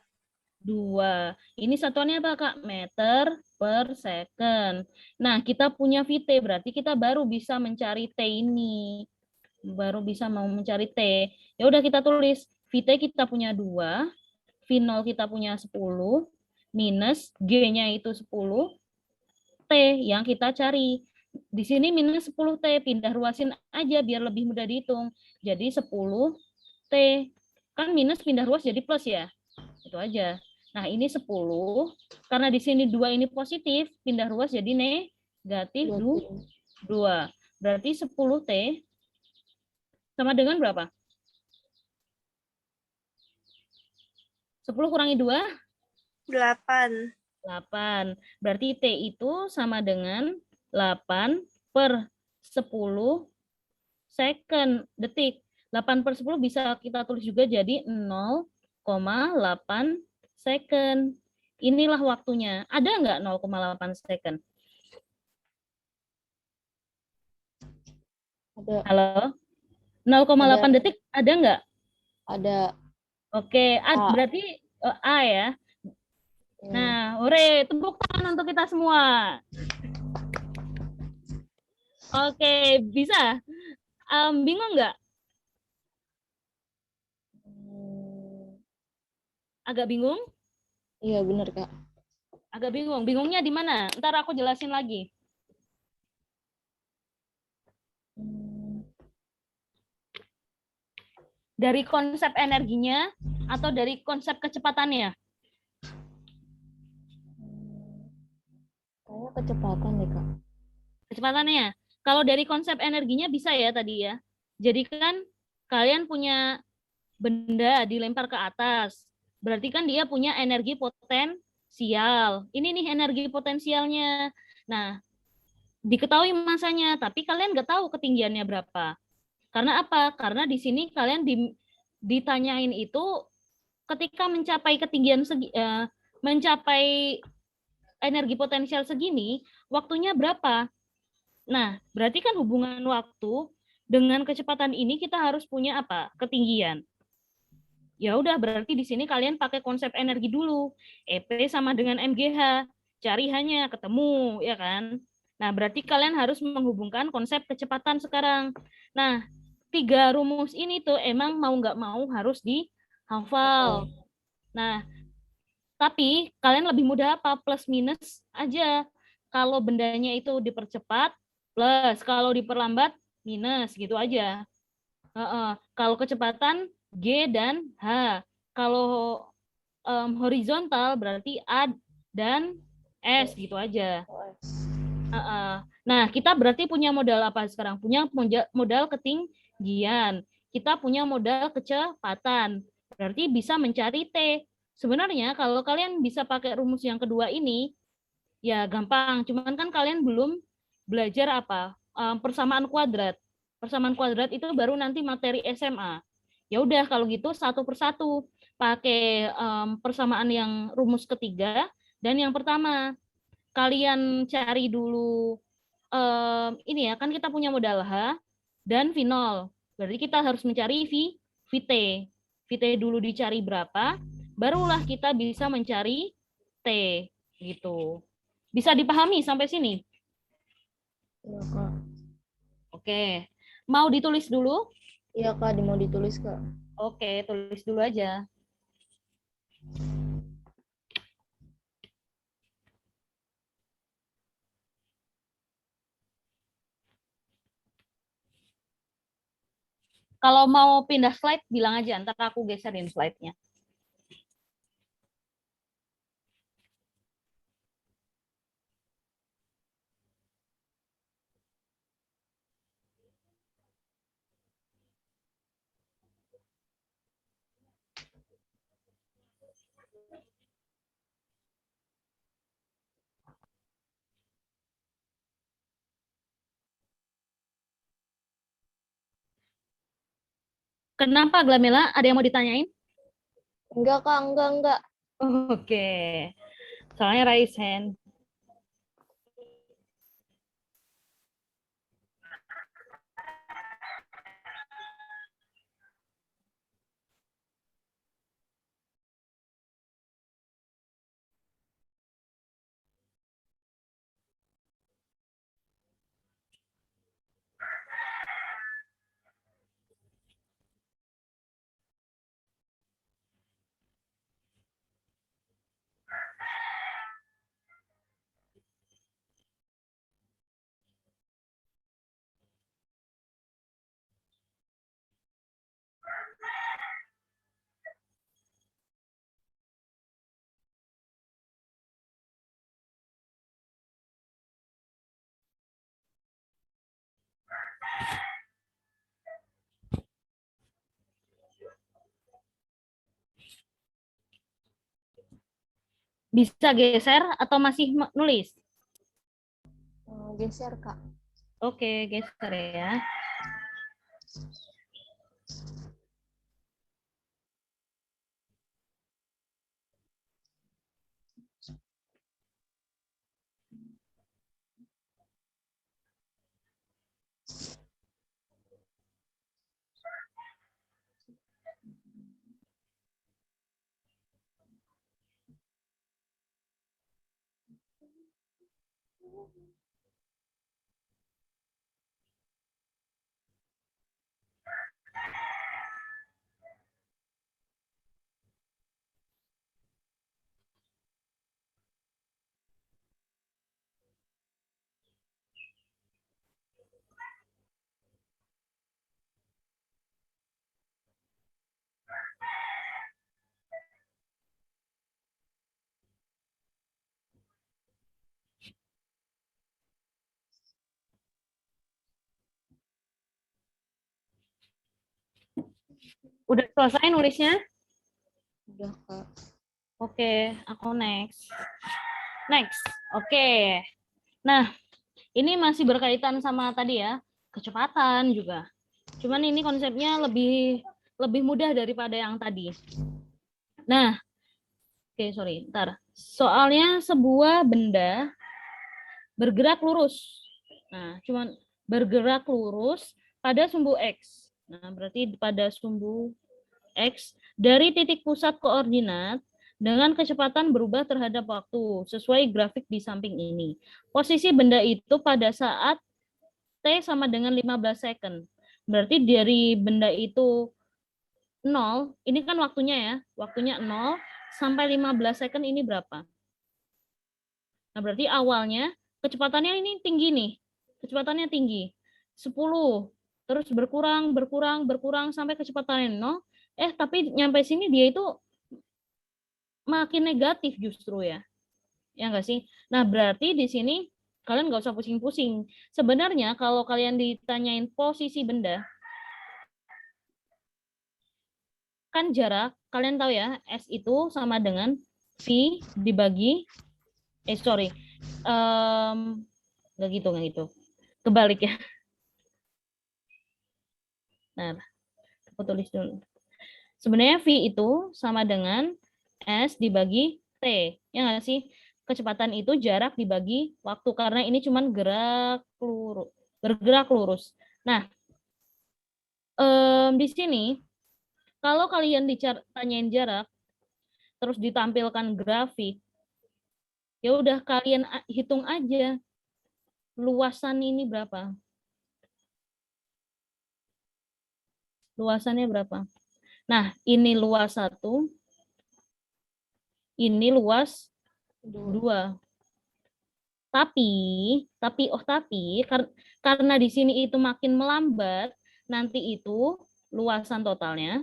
2. Ini satuannya apa, Kak? Meter per second. Nah, kita punya VT, berarti kita baru bisa mencari T ini. Baru bisa mau mencari T. Ya udah kita tulis, VT kita punya 2, V0 kita punya 10, minus G-nya itu 10, T yang kita cari. Di sini minus 10T, pindah ruasin aja biar lebih mudah dihitung. Jadi 10T. Kan minus pindah ruas jadi plus ya. Itu aja. Nah, ini 10. Karena di sini 2 ini positif, pindah ruas jadi negatif 2. Berarti 10T sama dengan berapa? 10 kurangi 2?
8.
8. Berarti T itu sama dengan 8 per 10 second, detik. 8 per 10 bisa kita tulis juga jadi 0,8 second. Inilah waktunya. Ada nggak 0,8 second?
Ada.
Halo? 0,8 detik ada nggak?
Ada.
Oke,
A.
berarti A ya. Nah, hore, tepuk tangan untuk kita semua. Oke, bisa. Bingung nggak? Agak bingung?
Iya benar Kak.
Agak bingung. Bingungnya di mana? Ntar aku jelasin lagi. Dari konsep energinya atau dari konsep kecepatannya?
Kayaknya kecepatan deh Kak.
Kecepatannya. Kalau dari konsep energinya bisa ya tadi ya. Jadi kan kalian punya benda dilempar ke atas. Berarti kan dia punya energi potensial. Ini nih energi potensialnya. Nah, diketahui masanya, tapi kalian nggak tahu ketinggiannya berapa. Karena apa? Karena di sini kalian ditanyain itu ketika mencapai ketinggian mencapai energi potensial segini, waktunya berapa? Nah, berarti kan hubungan waktu dengan kecepatan ini kita harus punya apa? Ketinggian. Ya udah, berarti di sini kalian pakai konsep energi dulu. EP sama dengan MGH. Cari hanya ketemu, ya kan? Nah, berarti kalian harus menghubungkan konsep kecepatan sekarang. Nah, 3 rumus ini tuh emang mau nggak mau harus dihafal. Nah, tapi kalian lebih mudah apa? Plus minus aja. Kalau bendanya itu dipercepat, plus. Kalau diperlambat, minus. Gitu aja. Kalau kecepatan, G dan H. Kalau horizontal berarti A dan S. Gitu aja. Nah, kita berarti punya modal apa sekarang? Punya modal ketinggian. Kita punya modal kecepatan. Berarti bisa mencari T. Sebenarnya kalau kalian bisa pakai rumus yang kedua ini, ya gampang. Cuman kan kalian belum belajar apa? Persamaan kuadrat. Persamaan kuadrat itu baru nanti materi SMA. Ya udah kalau gitu satu persatu pakai persamaan yang rumus ketiga dan yang pertama kalian cari dulu ini ya, kan kita punya modal H dan V0. Berarti kita harus mencari VT. VT dulu dicari berapa, barulah kita bisa mencari T gitu. Bisa dipahami sampai sini?
Iya Kak.
Oke. Mau ditulis dulu?
Iya Kak, mau ditulis Kak.
Oke, tulis dulu aja. Kalau mau pindah slide, bilang aja. Ntar aku geserin slide-nya. Kenapa, Glamela? Ada yang mau ditanyain?
Enggak Kak, enggak.
Oke. Soalnya raise hand. Bisa geser atau masih nulis?
Geser Kak.
Oke, geser ya. Udah selesai nulisnya?
Udah, Kak.
Oke, aku next. Next. Oke. Nah, ini masih berkaitan sama tadi ya, kecepatan juga. Cuman ini konsepnya lebih mudah daripada yang tadi. Nah, oke, sorry, ntar. Soalnya sebuah benda bergerak lurus. Nah, cuman bergerak lurus pada sumbu X. Nah, berarti pada sumbu X dari titik pusat koordinat dengan kecepatan berubah terhadap waktu sesuai grafik di samping ini. Posisi benda itu pada saat T sama dengan 15 second. Berarti dari benda itu 0, ini kan waktunya ya, waktunya 0 sampai 15 second ini berapa? Nah, berarti awalnya kecepatannya ini tinggi nih. Kecepatannya tinggi. 10. Terus berkurang sampai kecepatannya 0. Tapi nyampe sini dia itu makin negatif justru ya. Ya enggak sih? Nah, berarti di sini kalian nggak usah pusing-pusing. Sebenarnya kalau kalian ditanyain posisi benda, kan jarak, kalian tahu ya, S itu sama dengan V dibagi, nggak gitu. Kebalik ya. Nah, aku tulis dulu. Sebenarnya V itu sama dengan S dibagi T. Ya nggak sih? Kecepatan itu jarak dibagi waktu, karena ini cuman bergerak lurus. Nah, di sini, kalau kalian ditanyain jarak, terus ditampilkan grafik, ya udah kalian hitung aja luasan ini berapa. Luasannya berapa? Nah, ini luas 1, ini luas 2. Tapi karena di sini itu makin melambat, nanti itu luasan totalnya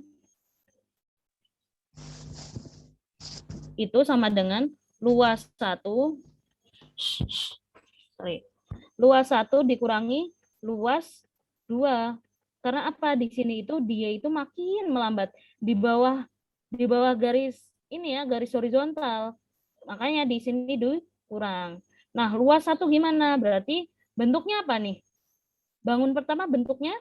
itu sama dengan luas 1, luas 1 dikurangi luas 2. Karena apa? Di sini itu dia itu makin melambat di bawah garis ini ya, garis horizontal. Makanya di sini kurang. Nah, luas 1 gimana? Berarti bentuknya apa nih? Bangun pertama bentuknya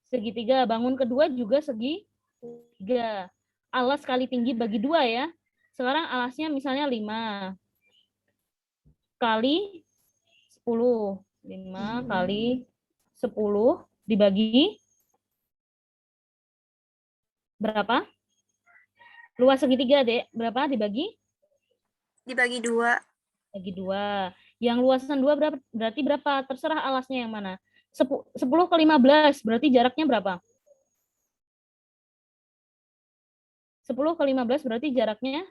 segitiga. Bangun kedua juga segitiga. Alas kali tinggi bagi 2 ya. Sekarang alasnya misalnya 5 kali 10. 5 kali 10 dibagi berapa? Luas segitiga, Dek. Berapa dibagi?
Dibagi 2.
Bagi 2. Yang luasan 2 berarti berapa? Terserah alasnya yang mana. 10 ke 15 berarti jaraknya berapa? 10 ke 15 berarti jaraknya.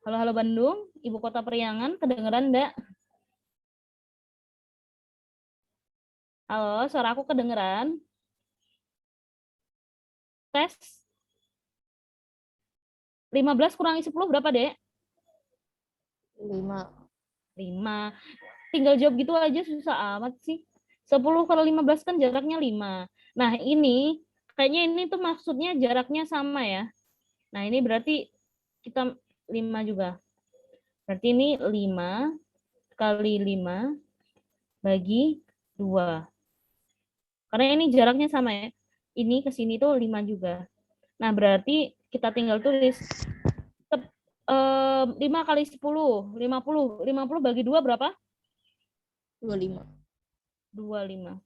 Halo Bandung, ibu kota periangan, kedengeran enggak? Halo, suara aku kedengeran? Tes. 15 kurangi 10 berapa, Dek?
5.
5. Tinggal jawab gitu aja, susah amat sih. 10 kali 15 kan jaraknya 5. Nah, ini kayaknya ini tuh maksudnya jaraknya sama ya. Nah, ini berarti kita 5 juga. Berarti ini 5 kali 5 bagi 2. Karena ini jaraknya sama ya. Ini ke sini tuh 5 juga. Nah, berarti kita tinggal tulis 5 kali 10, 50. 50 bagi 2 berapa?
25.
25.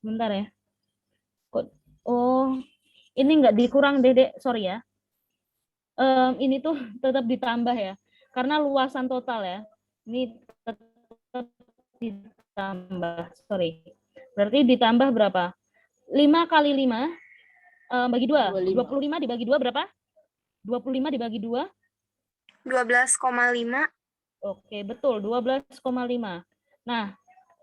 Sebentar ya. Oh, ini nggak dikurang, Dedek. Sorry ya. Ini tuh tetap ditambah ya. Karena luasan total ya. Ini tetap ditambah. Sorry. Berarti ditambah berapa? 5 kali 5 bagi 2.
25.
25 dibagi 2 berapa? 25 dibagi 2.
12,5.
Oke, betul. 12,5. Nah,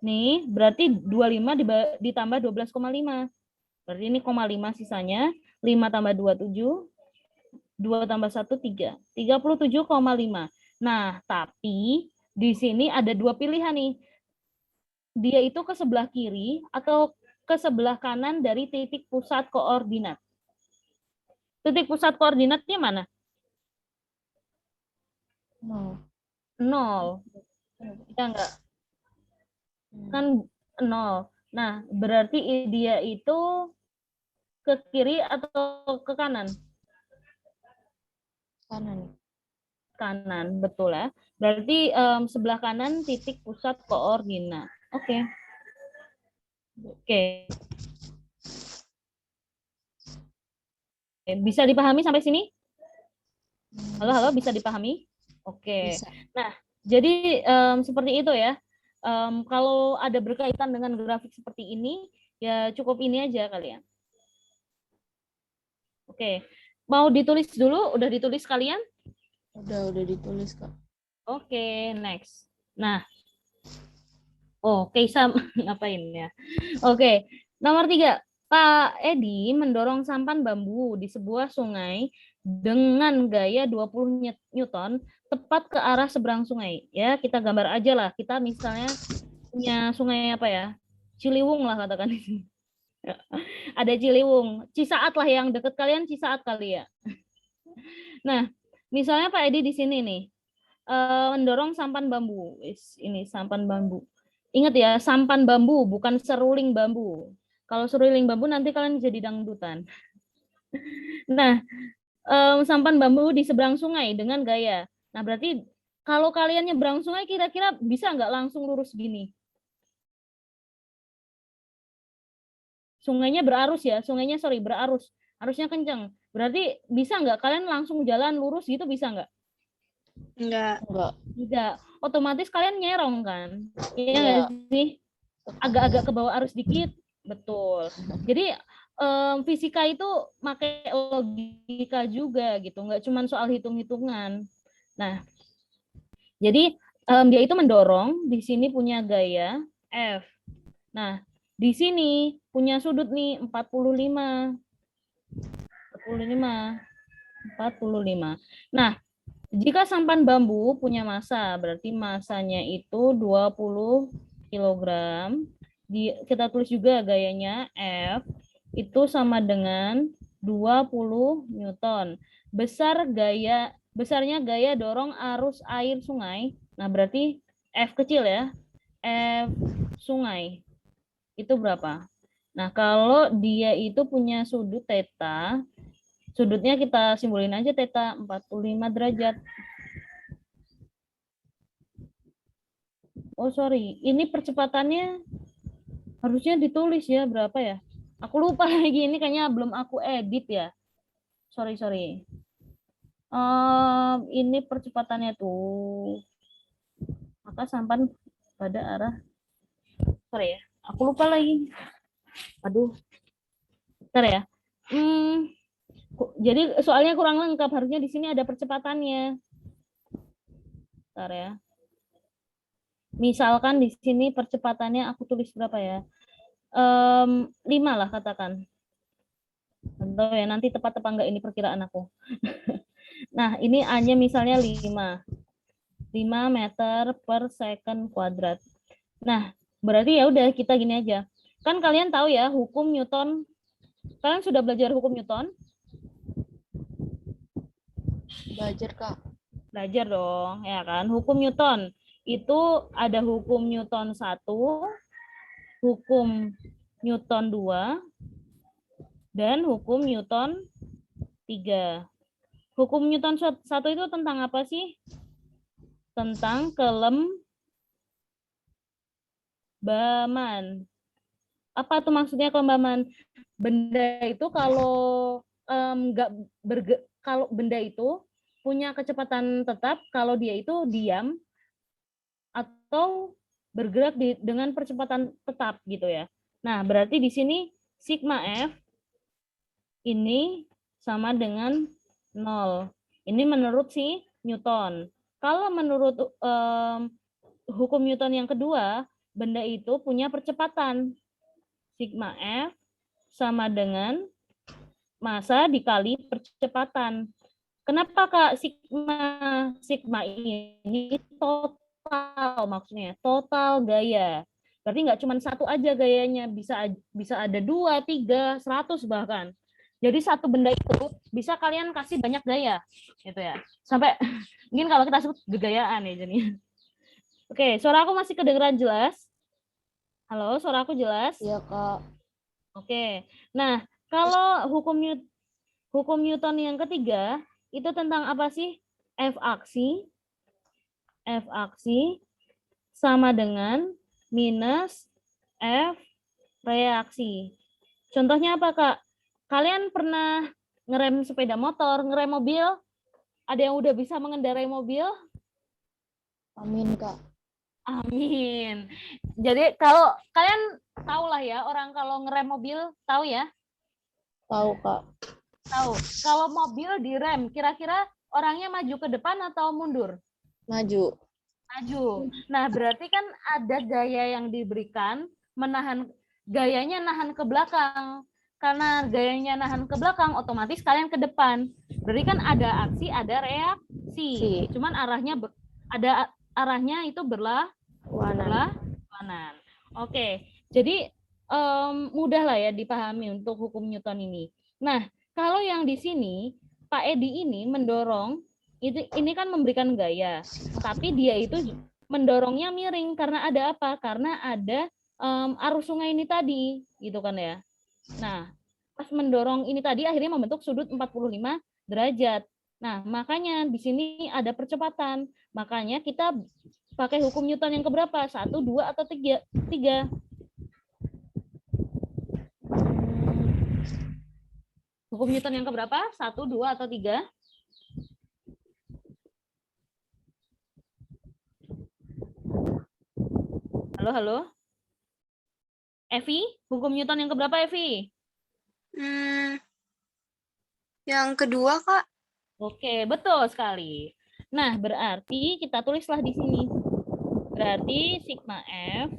nih berarti 25 ditambah 12,5. Berarti ini 0,5 sisanya. 5 tambah 2, 7. 2 tambah 1, 3. 37,5. Nah, tapi di sini ada dua pilihan nih. Dia itu ke sebelah kiri atau ke sebelah kanan dari titik pusat koordinat. Titik pusat koordinatnya mana?
0.
0. Ya enggak? Kan 0. Nah, berarti dia itu ke kiri atau ke kanan?
Kanan.
Kanan, betul ya. Berarti sebelah kanan titik pusat koordinat. Oke. Oke. Bisa dipahami sampai sini? Halo, bisa dipahami? Oke.
Bisa.
Nah, jadi seperti itu ya. Kalau ada berkaitan dengan grafik seperti ini, ya cukup ini aja kalian. Oke. Mau ditulis dulu? Udah ditulis kalian?
Udah ditulis, Kak.
Oke, next. Nah, Kaisam ngapain ya? Oke, nomor 3. Pak Edi mendorong sampan bambu di sebuah sungai dengan gaya 20 Newton tepat ke arah seberang sungai. Ya, kita gambar aja lah. Kita misalnya punya sungai apa ya? Ciliwung lah katakan ini. Ada Ciliwung. Cisaat lah yang deket kalian, Cisaat kali ya. Nah, misalnya Pak Edi di sini nih. Mendorong sampan bambu. Ini sampan bambu. Ingat ya, sampan bambu bukan seruling bambu. Kalau seruling bambu nanti kalian jadi dangdutan. Nah, sampan bambu di seberang sungai dengan gaya. Nah, berarti kalau kalian nyebrang sungai kira-kira bisa nggak langsung lurus gini? Sungainya berarus ya, berarus. Arusnya kencang. Berarti bisa nggak kalian langsung jalan lurus gitu, bisa nggak?
Enggak.
Tidak. Otomatis kalian nyerong kan? Iya
Iya.
nggak sih? Agak-agak ke bawah arus dikit. Betul. Jadi fisika itu pakai logika juga gitu, nggak cuma soal hitung-hitungan. Nah, jadi dia itu mendorong, di sini punya gaya F. Nah, di sini punya sudut nih 45. Nah, jika sampan bambu punya massa, berarti massanya itu 20 kg. Kita tulis juga gayanya F itu sama dengan 20 Newton. Besarnya gaya dorong arus air sungai. Nah, berarti F kecil ya. F sungai. Itu berapa? Nah, kalau dia itu punya sudut theta, sudutnya kita simbolin aja theta 45 derajat. Oh, sorry. Ini percepatannya harusnya ditulis ya, berapa ya? Aku lupa lagi, ini kayaknya belum aku edit ya. Sorry. Ini percepatannya tuh. Maka sampan pada arah. Sorry ya, aku lupa lagi. Aduh. Bentar ya. Jadi soalnya kurang lengkap, harusnya di sini ada percepatannya. Bentar ya. Misalkan di sini percepatannya aku tulis berapa ya? 5 lah katakan. Atau ya nanti tepat apa enggak ini perkiraan aku. Nah, ini A-nya misalnya 5 meter per second kuadrat. Nah, berarti ya udah kita gini aja. Kan kalian tahu ya hukum Newton. Kalian sudah belajar hukum Newton?
Belajar, Kak.
Belajar dong, ya kan? Hukum Newton itu ada hukum Newton 1, hukum Newton 2, dan hukum Newton 3. Hukum Newton 1 itu tentang apa sih? Tentang kelembaman. Apa tuh maksudnya kelembaban? Benda itu kalau nggak kalau benda itu punya kecepatan tetap kalau dia itu diam atau bergerak dengan percepatan tetap gitu ya. Nah, berarti di sini sigma F ini sama dengan 0. Ini menurut si Newton. Kalau menurut hukum Newton yang kedua, benda itu punya percepatan. Sigma F sama dengan massa dikali percepatan. Kenapa Kak sigma ini total maksudnya, total gaya. Berarti nggak cuma satu aja gayanya, bisa ada 2, 3, 100 bahkan. Jadi satu benda itu bisa kalian kasih banyak gaya, gitu ya. Sampai mungkin kalau kita sebut gegayaan ya jadinya. Oke, suara aku masih kedengeran jelas? Halo, suara aku jelas?
Iya, Kak.
Oke. Nah, kalau hukum Newton yang ketiga itu tentang apa sih? F aksi sama dengan minus F reaksi. Contohnya apa, Kak? Kalian pernah ngerem sepeda motor, ngerem mobil? Ada yang udah bisa mengendarai mobil?
Amin, Kak.
Amin. Jadi kalau kalian tahu lah ya, orang kalau ngerem mobil, tahu ya?
Tahu, Kak.
Tahu. Kalau mobil direm, kira-kira orangnya maju ke depan atau mundur?
Maju.
Maju. Nah, berarti kan ada gaya yang diberikan, gayanya nahan ke belakang. Karena gayanya nahan ke belakang, otomatis kalian ke depan. Berarti kan ada aksi, ada reaksi. Cuman arahnya itu berlawanan. Oke, jadi mudah lah ya dipahami untuk hukum Newton ini. Nah, kalau yang di sini Pak Edi ini mendorong, ini kan memberikan gaya, tapi dia itu mendorongnya miring karena ada apa? Karena ada arus sungai ini tadi, gitu kan ya. Nah, pas mendorong ini tadi akhirnya membentuk sudut 45 derajat. Nah, makanya di sini ada percepatan. Makanya kita pakai hukum Newton yang keberapa? 1, 2, atau 3? Hukum Newton yang keberapa? 1, 2, atau 3? Halo? Evi, hukum Newton yang keberapa, Evi?
Yang kedua, Kak.
Oke, betul sekali. Nah, berarti kita tulislah di sini. Berarti sigma F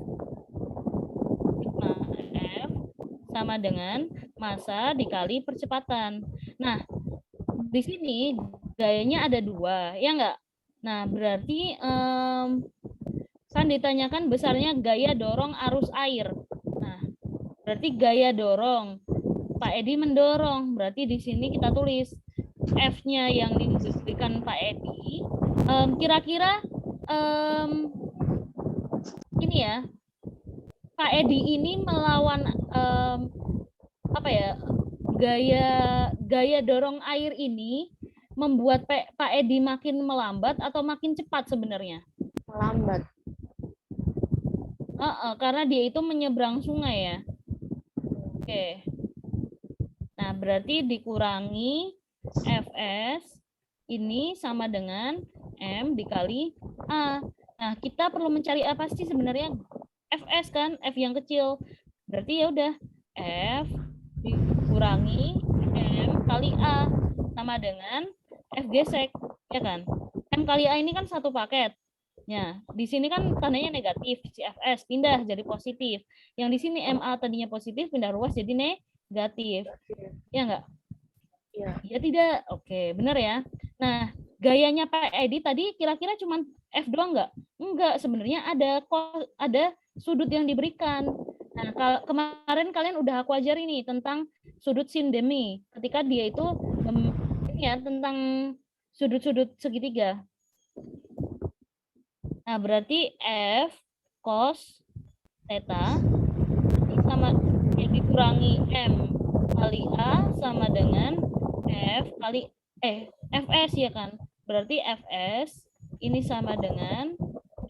sama dengan massa dikali percepatan. Nah, di sini gayanya ada 2, ya enggak? Nah, berarti kan ditanyakan besarnya gaya dorong arus air. Nah, berarti gaya dorong. Pak Edi mendorong, berarti di sini kita tulis F-nya yang diberikan Pak Edi. Kira-kira ini ya, Pak Edi ini melawan apa ya, gaya dorong air ini membuat Pak Edi makin melambat atau makin cepat sebenarnya?
Melambat.
Karena dia itu menyeberang sungai ya. Oke. Nah, berarti dikurangi Fs ini sama dengan M dikali A. Nah, kita perlu mencari apa sih sebenarnya? Fs kan, F yang kecil. Berarti ya udah F dikurangi M kali A sama dengan F gesek, ya kan? M kali A ini kan satu paket. Ya, di sini kan tandanya negatif, si Fs pindah jadi positif. Yang di sini MA tadinya positif pindah ruas jadi negatif. Ya enggak?
Iya.
Ya tidak. Oke, benar ya. Nah, gayanya Pak Edi tadi kira-kira cuma F doang enggak? Enggak, sebenarnya ada sudut yang diberikan. Nah, kemarin kalian udah aku ajari nih tentang sudut sindemi. Ketika dia itu ini ya tentang sudut-sudut segitiga. Nah, berarti F cos theta sama dikurangi M kali A sama dengan F kali Fs ya kan. Berarti Fs ini sama dengan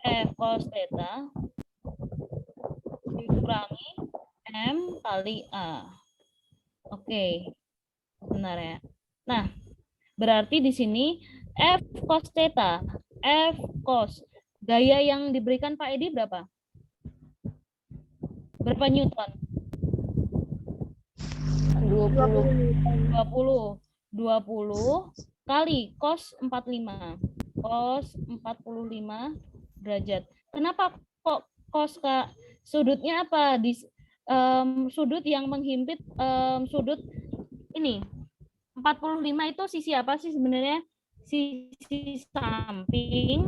F cos theta dikurangi M kali A. Oke, benar ya. Nah, berarti di sini F cos theta, F cos. Gaya yang diberikan Pak Edi berapa? Berapa Newton?
20.
20 kali cos 45. Cos 45 derajat. Kenapa kok cos, Kak? Sudutnya apa? Sudut yang menghimpit sudut ini. 45 itu sisi apa sih sebenarnya? Sisi samping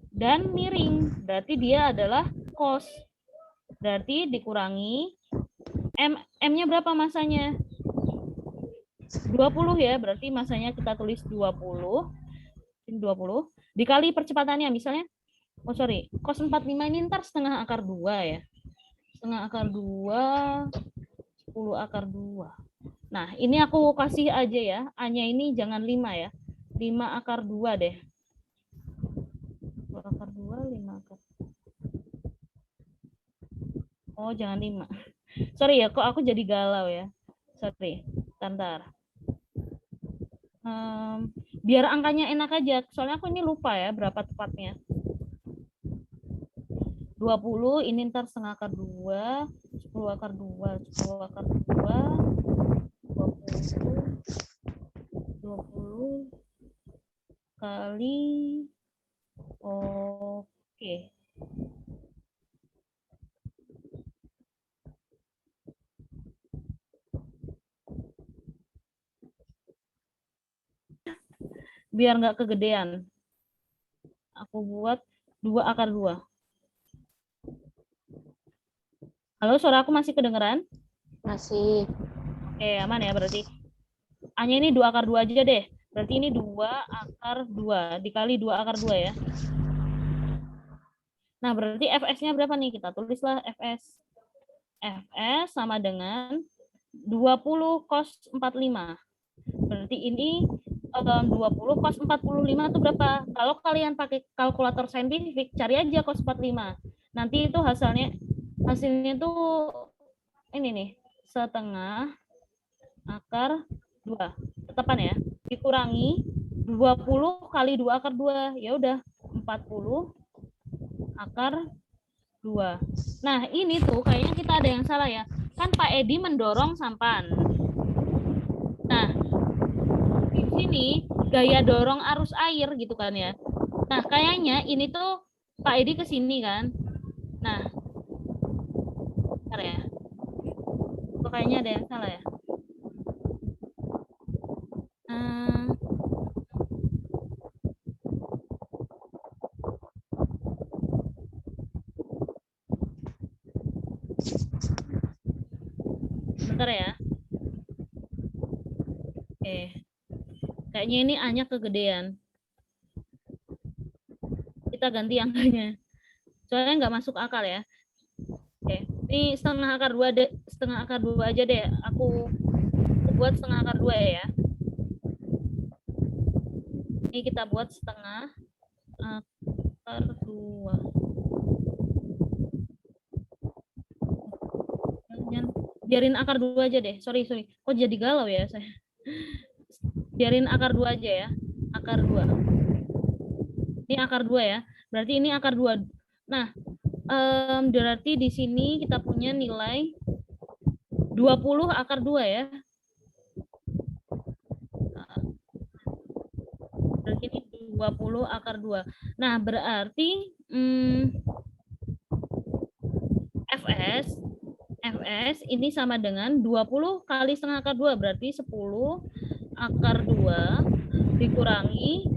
dan miring. Berarti dia adalah cos. Berarti dikurangi M-nya berapa masanya? 20 ya, berarti masanya kita tulis 20 dikali percepatannya misalnya, cos 45 ini ntar setengah akar 2 ya. Setengah akar 2, 10 akar 2. Nah, ini aku kasih aja ya, A-nya ini jangan 5 ya. 5 akar 2 deh. 2 akar 2, 5 akar. Oh, jangan 5. Sorry ya, kok aku jadi galau ya. Sorry, bentar. Biar angkanya enak aja, soalnya aku ini lupa ya berapa tepatnya. 20 ini ntar setengah akar 2, 10 akar 2, 10 akar 2, 20 kali, oke. Biar nggak kegedean, aku buat 2 akar 2. Halo, suara aku masih kedengeran?
Masih.
Oke, aman ya berarti. A-nya ini 2 akar 2 aja deh. Berarti ini 2 akar 2 dikali 2 akar 2 ya. Nah, berarti Fs-nya berapa nih? Kita tulislah Fs. Fs sama dengan 20 cos 45. Berarti ini 20 cos 45 itu berapa? Kalau kalian pakai kalkulator saintifik, cari aja cos 45. Nanti itu hasilnya tuh ini nih, setengah akar 2. Tetapan ya, dikurangi 20 kali 2 akar 2. Ya udah, 40 akar 2. Nah, ini tuh kayaknya kita ada yang salah ya. Kan Pak Edi mendorong sampan. Nah, di sini gaya dorong arus air gitu kan ya. Nah, kayaknya ini tuh Pak Edi ke sini kan. Nah, bentar ya. Kok kayaknya ada yang salah ya. Bentar ya. Oke. Kayaknya ini A-nya kegedean. Kita ganti angkanya. Soalnya nggak masuk akal ya. Oke. Ini setengah akar 2 deh, setengah akar 2 aja deh. Aku buat setengah akar 2 ya. Ini kita buat setengah akar 2. Biarin akar 2 aja deh. Sorry. Kok jadi galau ya saya. Biarin akar 2 aja ya. Akar 2. Ini akar 2 ya. Berarti ini akar 2. Nah, berarti di sini kita punya nilai 20 akar 2 ya. Berarti ini 20 akar 2. Nah, berarti Fs ini sama dengan 20 kali setengah akar 2. Berarti 10 akar 2 dikurangi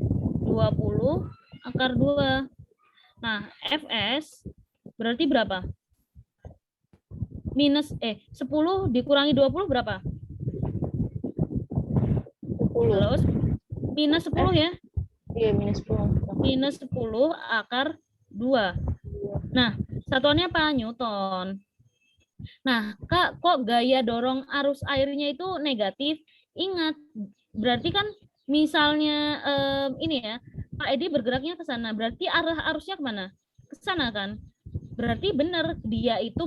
20 akar 2. Nah, Fs berarti berapa? Minus 10 dikurangi 20 berapa?
10.
Halo, minus 10 ya?
Iya, minus 10.
Minus 10 akar 2. Nah, satuannya apa? Newton. Nah, Kak, kok gaya dorong arus airnya itu negatif? Ingat, berarti kan misalnya ini ya, Pak Edi bergeraknya ke sana, berarti arah arusnya kemana? Ke sana kan? Berarti benar, dia itu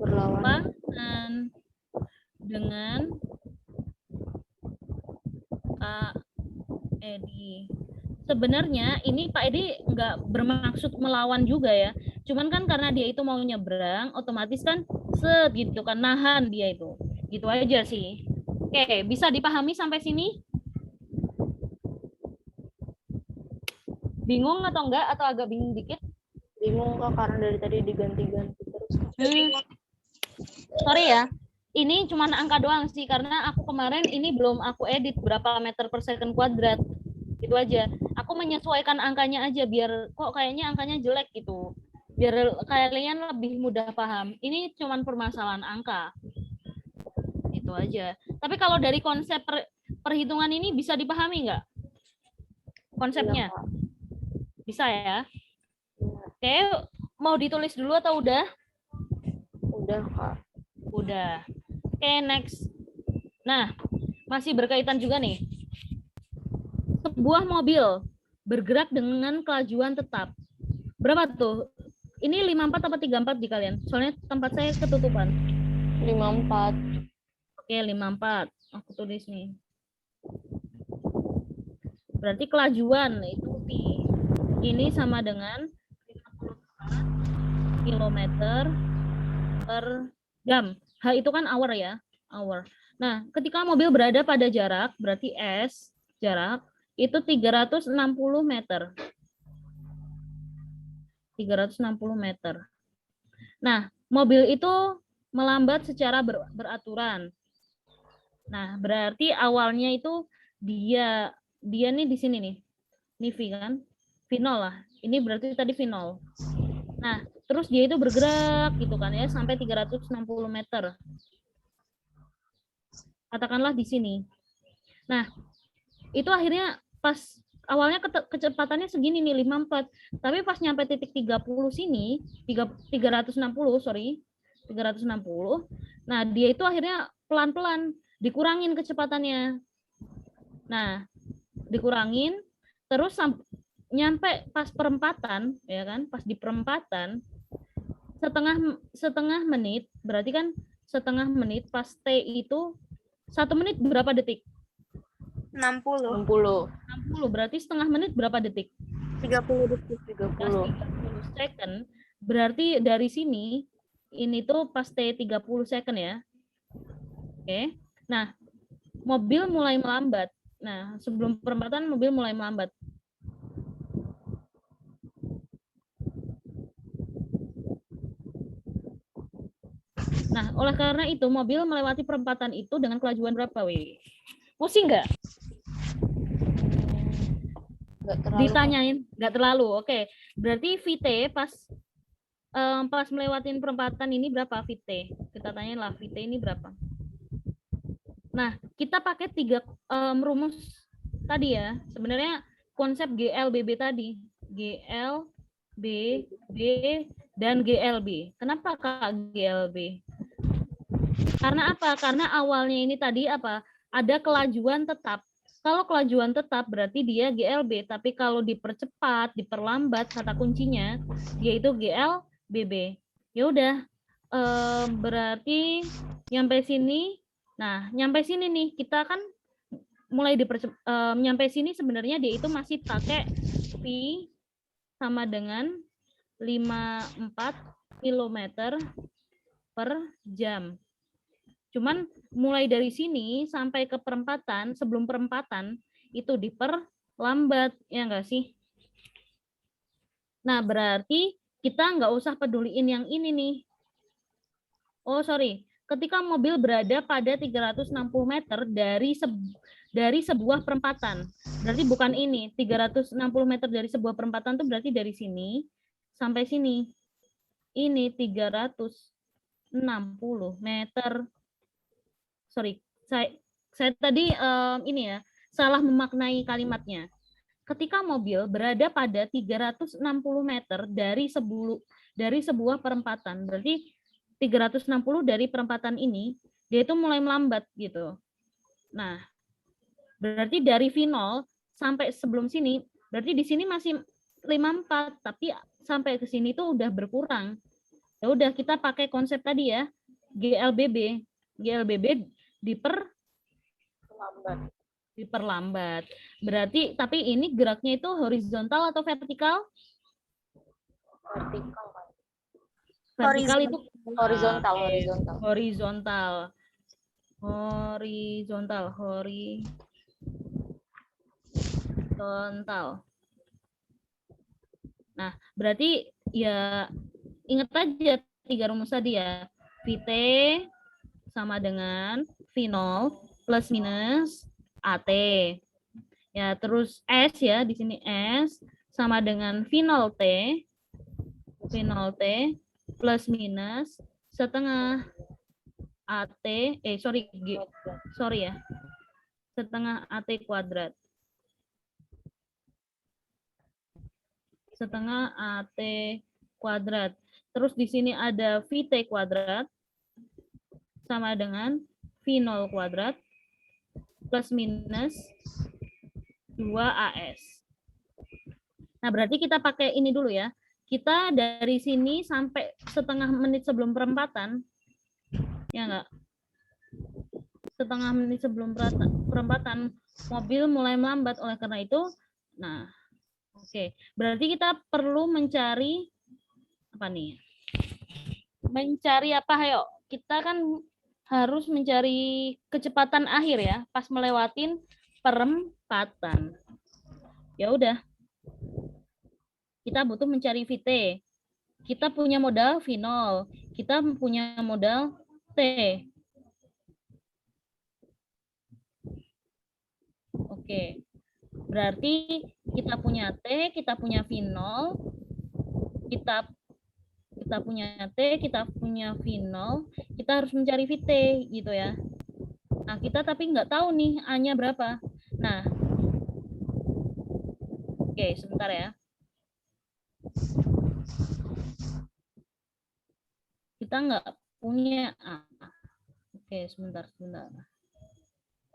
berlawanan
dengan Kak Edi. Sebenarnya ini Pak Edi nggak bermaksud melawan juga ya. Cuman kan karena dia itu mau nyebrang, otomatis kan set gitu kan, nahan dia itu. Gitu aja sih. Oke, bisa dipahami sampai sini? Bingung atau enggak? Atau agak bingung dikit?
bingung Kak karena dari tadi diganti-ganti terus.
Sorry ya. Ini cuma angka doang sih, karena aku kemarin ini belum aku edit berapa meter per second kuadrat. Gitu aja. Aku menyesuaikan angkanya aja biar kok kayaknya angkanya jelek gitu. Biar kalian lebih mudah paham. Ini cuma permasalahan angka. Itu aja. Tapi kalau dari konsep perhitungan ini bisa dipahami nggak? Konsepnya?
Iya, Kak.
Bisa ya? Oke, mau ditulis dulu atau udah?
Udah Kak.
Udah. Oke, next. Nah, masih berkaitan juga nih. Sebuah mobil bergerak dengan kelajuan tetap. Berapa tuh? Ini 54 atau 34 di kalian? Soalnya tempat saya ketutupan.
54.
Oke, 54. Aku tulis nih. Berarti kelajuan itu P. Ini sama dengan 54 kilometer per jam. H itu kan hour ya, hour. Nah, ketika mobil berada pada jarak, berarti S, jarak, itu 360 meter. 360 meter. Nah, mobil itu melambat secara beraturan. Nah, berarti awalnya itu dia nih di sini nih. Ini V kan? V0 lah. Ini berarti tadi V0. Nah, terus dia itu bergerak gitu kan ya sampai 360 meter. Katakanlah di sini. Nah, itu akhirnya pas awalnya kecepatannya segini nih 54, tapi pas nyampe titik 30 sini, 360, sorry, 360. Nah, dia itu akhirnya pelan-pelan dikurangin kecepatannya. Nah, dikurangin terus nyampe pas perempatan, ya kan? Pas di perempatan setengah menit, berarti kan setengah menit pas T itu 1 menit berapa detik?
60.
60, berarti setengah menit berapa detik?
30 detik.
30.
30 second. Berarti dari sini ini tuh pas T 30 second ya. Oke. Nah, mobil mulai melambat. Nah, sebelum perempatan mobil mulai melambat. Nah, oleh karena itu mobil melewati perempatan itu dengan kelajuan berapa, Wi? Pusing nggak?
Nggak terlalu.
Ditanyain, nggak terlalu. Oke, berarti VT pas melewatin perempatan ini berapa VT? Kita tanyain lah VT ini berapa. Nah, kita pakai 3 rumus tadi ya. Sebenarnya konsep GLBB tadi. GLB, B, dan GLB. Kenapa Kak GLB? Karena apa? Karena awalnya ini tadi apa? Ada kelajuan tetap. Kalau kelajuan tetap berarti dia GLB, tapi kalau dipercepat, diperlambat, kata kuncinya dia itu GLBB. Ya udah, berarti nyampe sini. Nah, nyampe sini nih kita kan mulai nyampe sini sebenarnya dia itu masih pakai V sama dengan 54 km per jam. Cuman mulai dari sini sampai ke perempatan, sebelum perempatan itu diperlambat, ya enggak sih? Nah, berarti kita nggak usah peduliin yang ini nih. Oh, sorry. Ketika mobil berada pada 360 meter dari sebuah perempatan. Berarti bukan ini, 360 meter dari sebuah perempatan itu berarti dari sini sampai sini. Ini 360 meter. Sorry, saya tadi ini ya, salah memaknai kalimatnya. Ketika mobil berada pada 360 meter dari sebuah perempatan, berarti 360 dari perempatan ini, dia itu mulai melambat gitu. Nah, berarti dari V0 sampai sebelum sini, berarti di sini masih 54, tapi sampai ke sini tuh udah berkurang. Ya udah kita pakai konsep tadi ya, GLBB. GLBB
Lambat.
diperlambat. Berarti tapi ini geraknya itu horizontal atau vertikal?
Vertikal kan.
Vertikal itu
Horizontal,
Oke,
horizontal.
horizontal. Horizontal. Nah, berarti ya ingat aja 3 rumus tadi ya. VT sama dengan V0 plus minus AT. Ya, terus S ya, di sini S sama dengan V0T plus minus setengah AT, setengah AT kuadrat. Setengah AT kuadrat. Terus di sini ada VT kuadrat sama dengan V0 kuadrat plus minus 2AS. Nah, berarti kita pakai ini dulu ya. Kita dari sini sampai setengah menit sebelum perempatan, ya enggak? Setengah menit sebelum perempatan, mobil mulai melambat. Oleh karena itu, nah, oke. Berarti kita perlu mencari, apa nih? Mencari apa, ayo? Kita kan harus mencari kecepatan akhir ya, pas melewatin perempatan. Ya udah. Kita butuh mencari VT. Kita punya modal V0. Kita punya modal T. Oke. Berarti kita punya T, kita punya V0, kita punya T, kita punya V0, kita harus mencari VT gitu ya. Nah, kita tapi nggak tahu nih A-nya berapa. Nah, oke, sebentar ya. Kita nggak punya A. Oke, sebentar.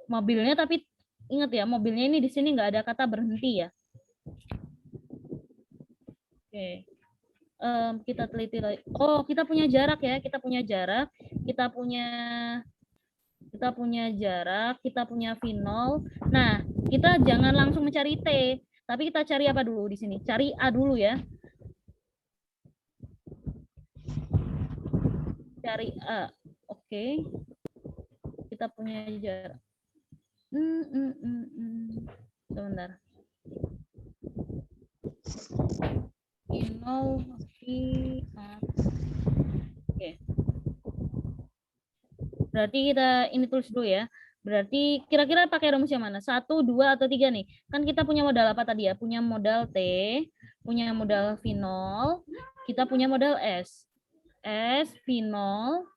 Mobilnya tapi ingat ya, mobilnya ini di sini nggak ada kata berhenti ya. Oke. Kita teliti lagi. Oh, kita punya jarak ya. Kita punya jarak. Kita punya jarak. Kita punya V0. Nah, kita jangan langsung mencari T. Tapi kita cari apa dulu di sini? Cari A dulu ya. Cari A. Oke. Kita punya jarak. Sebentar. Oke. Berarti kita ini tulis dulu ya. Berarti kira-kira pakai rumus yang mana? 1, 2, atau 3 nih? Kan kita punya modal apa tadi ya? Punya modal T, punya modal V0, kita punya modal S. S, V0,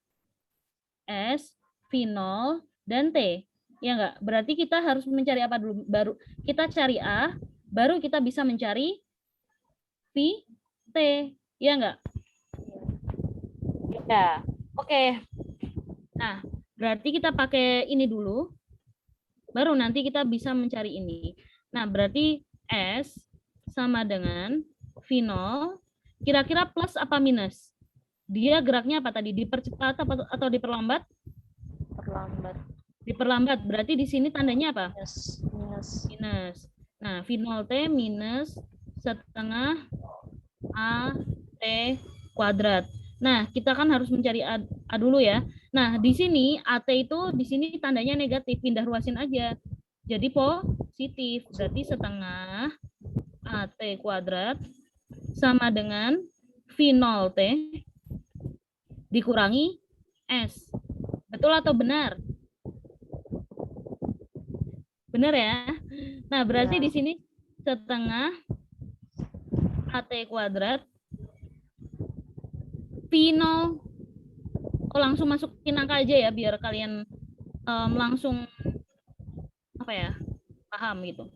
dan T. Ya enggak? Berarti kita harus mencari apa dulu? Baru kita cari A, baru kita bisa mencari V, T. Ya enggak? Ya. Oke. Nah, berarti kita pakai ini dulu, baru nanti kita bisa mencari ini. Nah, berarti S sama dengan V0, kira-kira plus apa minus? Dia geraknya apa tadi? Dipercepat atau diperlambat?
Perlambat.
Diperlambat, berarti di sini tandanya apa?
Minus.
Nah, V0T minus setengah AT kuadrat. Nah, kita kan harus mencari A dulu ya. Nah, di sini AT itu di sini tandanya negatif, pindah ruasin aja. Jadi positif, berarti setengah AT kuadrat sama dengan V0T dikurangi S. Betul atau benar? Benar ya? Nah, berarti di sini setengah AT kuadrat V0. Oh, langsung masukin angka aja ya biar kalian langsung apa ya? Paham gitu.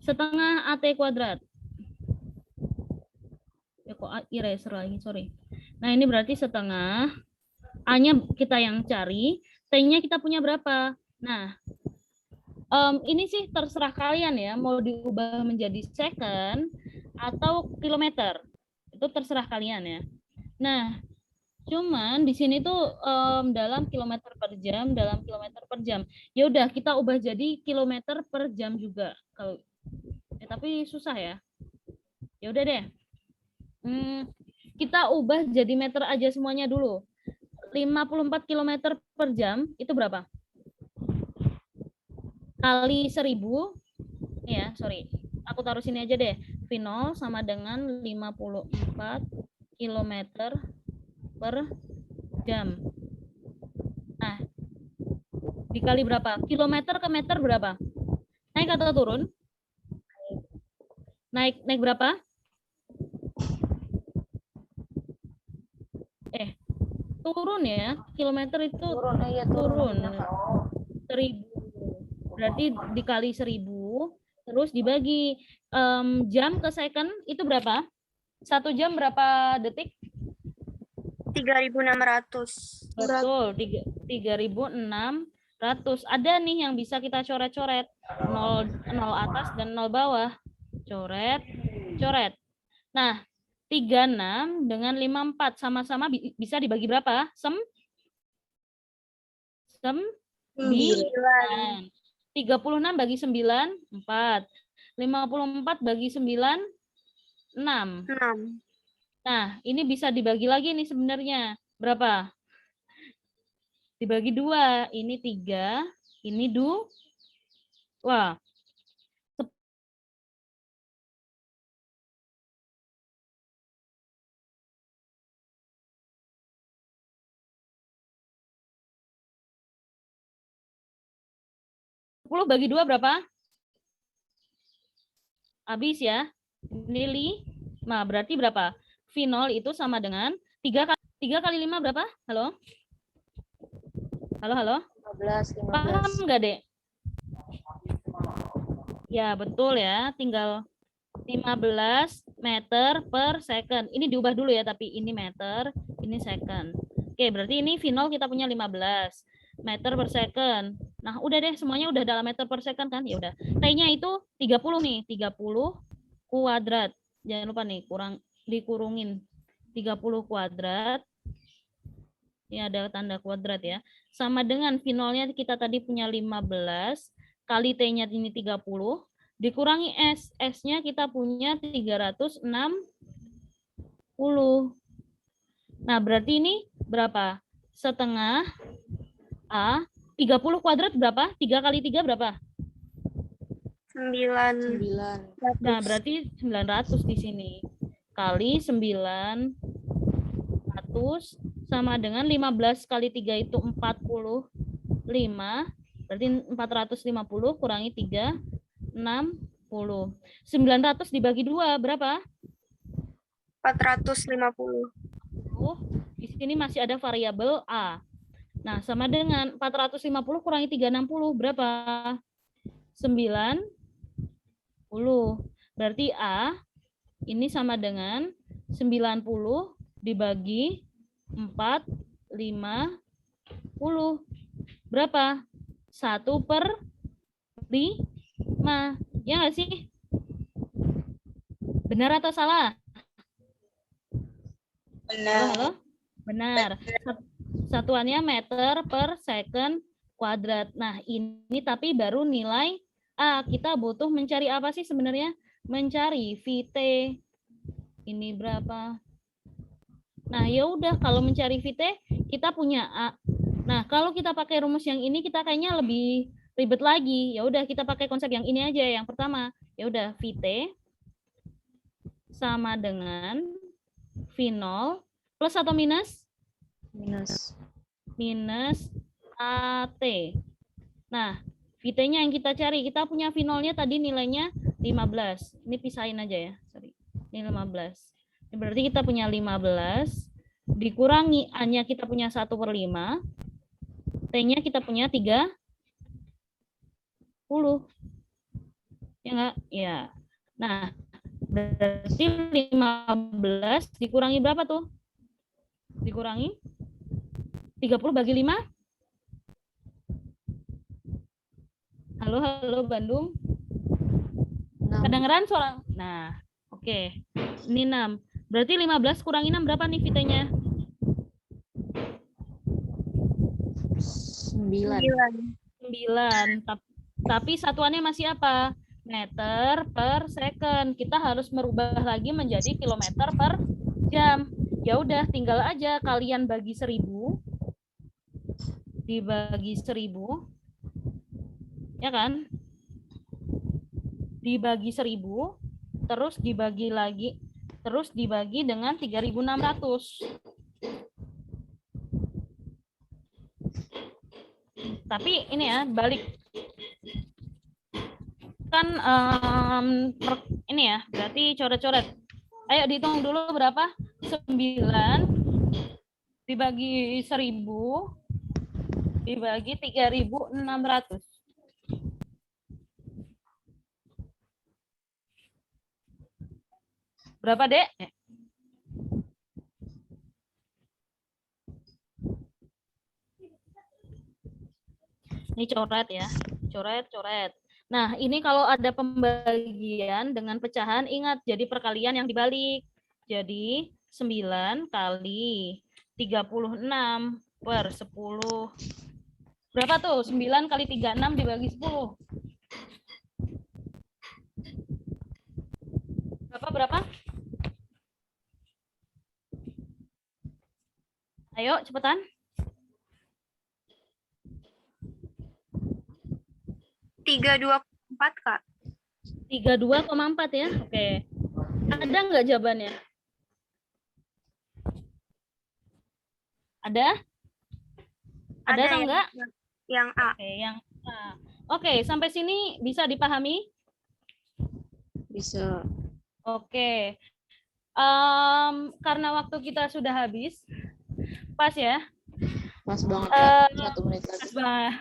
Setengah AT kuadrat. Ya kok eraser lagi, sorry. Nah, ini berarti setengah A-nya kita yang cari, T-nya kita punya berapa? Nah, ini sih terserah kalian ya, mau diubah menjadi second atau kilometer. Itu terserah kalian ya. Nah, Cuman di sini tuh dalam kilometer per jam, dalam kilometer per jam. Ya udah kita ubah jadi kilometer per jam juga. Kalau tapi susah ya. Ya udah deh. Kita ubah jadi meter aja semuanya dulu. 54 km per jam itu berapa? Kali 1000. Ya, sorry. Aku taruh sini aja deh. V0 sama dengan 54 km per jam. Nah, dikali berapa? Kilometer ke meter berapa? Naik atau turun? Naik berapa? Turun ya. Kilometer itu turun. 1000. Berarti dikali 1000, terus dibagi jam ke second itu berapa? 1 jam berapa detik?
3.600.
Betul, 3.600. Ada nih yang bisa kita coret-coret. 0 atas dan 0 bawah. Coret, coret. Nah, 36 dengan 54 sama-sama bisa dibagi berapa? 9. 36 bagi 9, 4. 54 bagi 9, 6.
6.
Nah, ini bisa dibagi lagi nih sebenarnya. Berapa? Dibagi 2. Ini 3, ini 2. Wah. 10 bagi 2 berapa? Habis ya. Ini 5. Berarti berapa? V0 itu sama dengan 3 kali 5 berapa? Halo? Halo?
15.
Paham nggak, Dek? Ya, betul ya. Tinggal 15 meter per second. Ini diubah dulu ya, tapi ini meter, ini second. Oke, berarti ini V0 kita punya 15 meter per second. Nah, udah deh, semuanya udah dalam meter per second kan? Ya udah. T-nya itu 30 nih, 30 kuadrat. Jangan lupa nih, dikurungin 30 kuadrat. Ini ada tanda kuadrat ya. Sama dengan V0-nya kita tadi punya 15 kali T-nya ini 30 dikurangi S. S-nya kita punya 360. Nah, berarti ini berapa? Setengah A. 30 kuadrat berapa? 3 kali 3 berapa?
9.
Nah, berarti 900 di sini. Kali 900 sama dengan 15 kali 3 itu 45. Berarti 450 kurangi 3, 60. 900 dibagi 2 berapa?
450.
Di sini masih ada variabel A. Nah, sama dengan 450 kurangi 360 berapa? 90. Berarti A ini sama dengan 90 dibagi 450. Berapa? 1/5. Ya nggak sih? Benar atau salah?
Benar.
Halo? Benar. Satuannya meter per second kuadrat. Nah, ini tapi baru nilai A. Kita butuh mencari apa sih sebenarnya? Mencari VT. Ini berapa? Nah, ya udah kalau mencari VT kita punya A. Nah, kalau kita pakai rumus yang ini kita kayaknya lebih ribet lagi. Ya udah kita pakai konsep yang ini aja. Yang pertama, ya udah VT sama dengan V0 plus atau minus?
Minus.
Minus AT. Nah, VT-nya yang kita cari, kita punya V0-nya tadi nilainya 15. Ini pisahin aja ya, sorry. Ini 15. Ini berarti kita punya 15, dikurangi A-nya kita punya 1/5, T-nya kita punya 30. Ya enggak? Ya. Nah, berarti 15 dikurangi berapa tuh? Dikurangi 30 bagi 5. Halo Bandung.
6.
Kedengeran suara? Nah, oke. Ini 6. Berarti 15 kurangi 6 berapa nih VT-nya?
9.
9. Tapi satuannya masih apa? Meter per second. Kita harus merubah lagi menjadi kilometer per jam. Ya udah, tinggal aja kalian bagi 1000 dibagi 1000, ya kan? Dibagi 1000, terus dibagi lagi, terus dibagi dengan 3.600. Tapi ini ya, balik kan ini ya, berarti coret-coret. Ayo dihitung dulu berapa? 9 dibagi 1000 dibagi 3.600. Berapa, Dek? Ini coret ya. Coret. Nah, ini kalau ada pembagian dengan pecahan, ingat jadi perkalian yang dibalik. Jadi 9 kali 36 per 10. Berapa tuh? 9 kali 36 dibagi 10. Berapa? Ayo, cepetan.
3,24 Kak.
32,4 ya. Oke. Ada nggak jawabannya? Ada? Ada atau enggak?
Yang A.
Oke, yang A. Oke, sampai sini bisa dipahami?
Bisa.
Oke. Karena waktu kita sudah habis, pas ya?
Pas banget, Kak. 1 menit lagi.
Pas banget.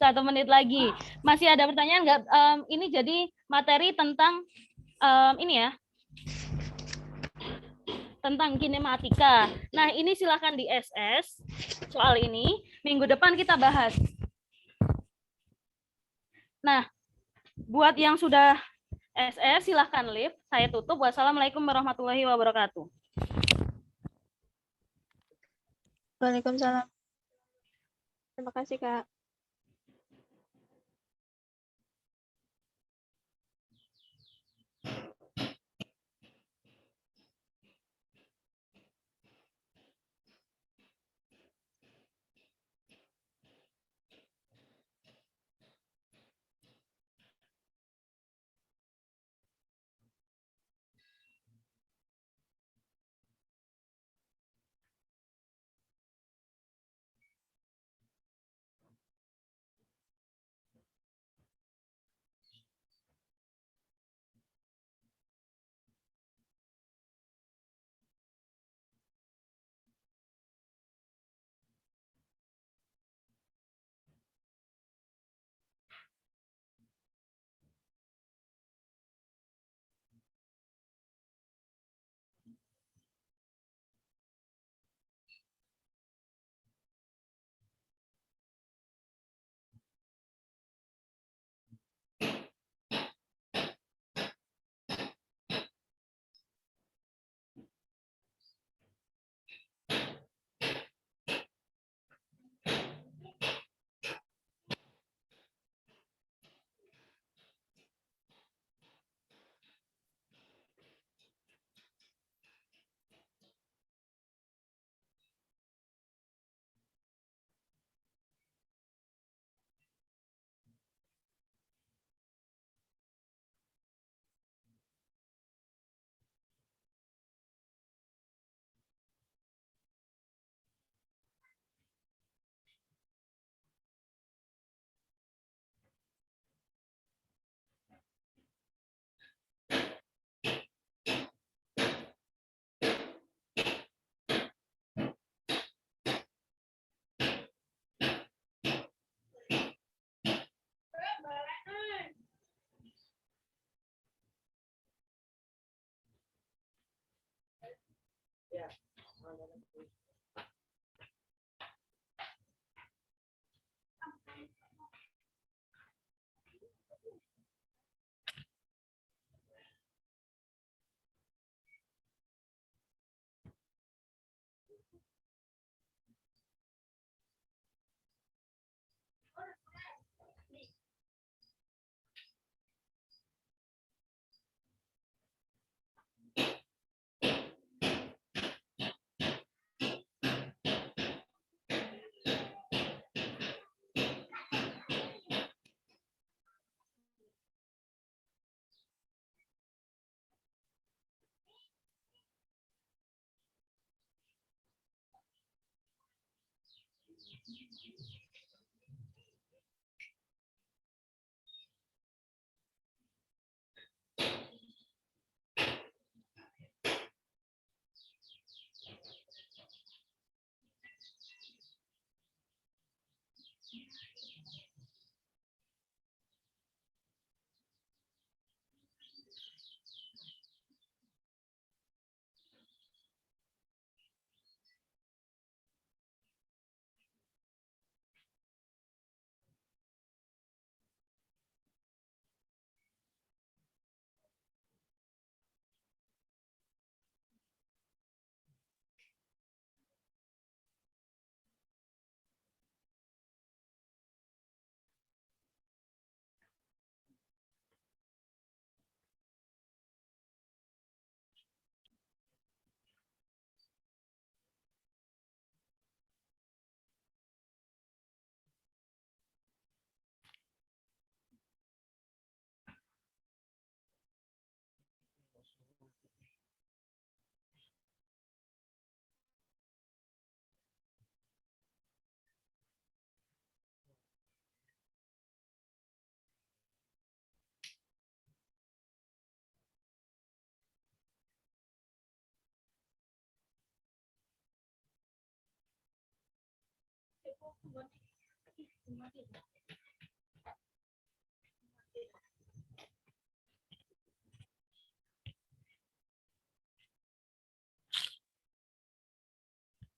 1 menit lagi. Masih ada pertanyaan nggak? Ini jadi materi tentang ini ya, tentang kinematika. Nah, ini silakan di SS. Soal ini minggu depan kita bahas. Nah, buat yang sudah SS silahkan live. Saya tutup. Wassalamualaikum warahmatullahi wabarakatuh.
Waalaikumsalam. Terima kasih, Kak.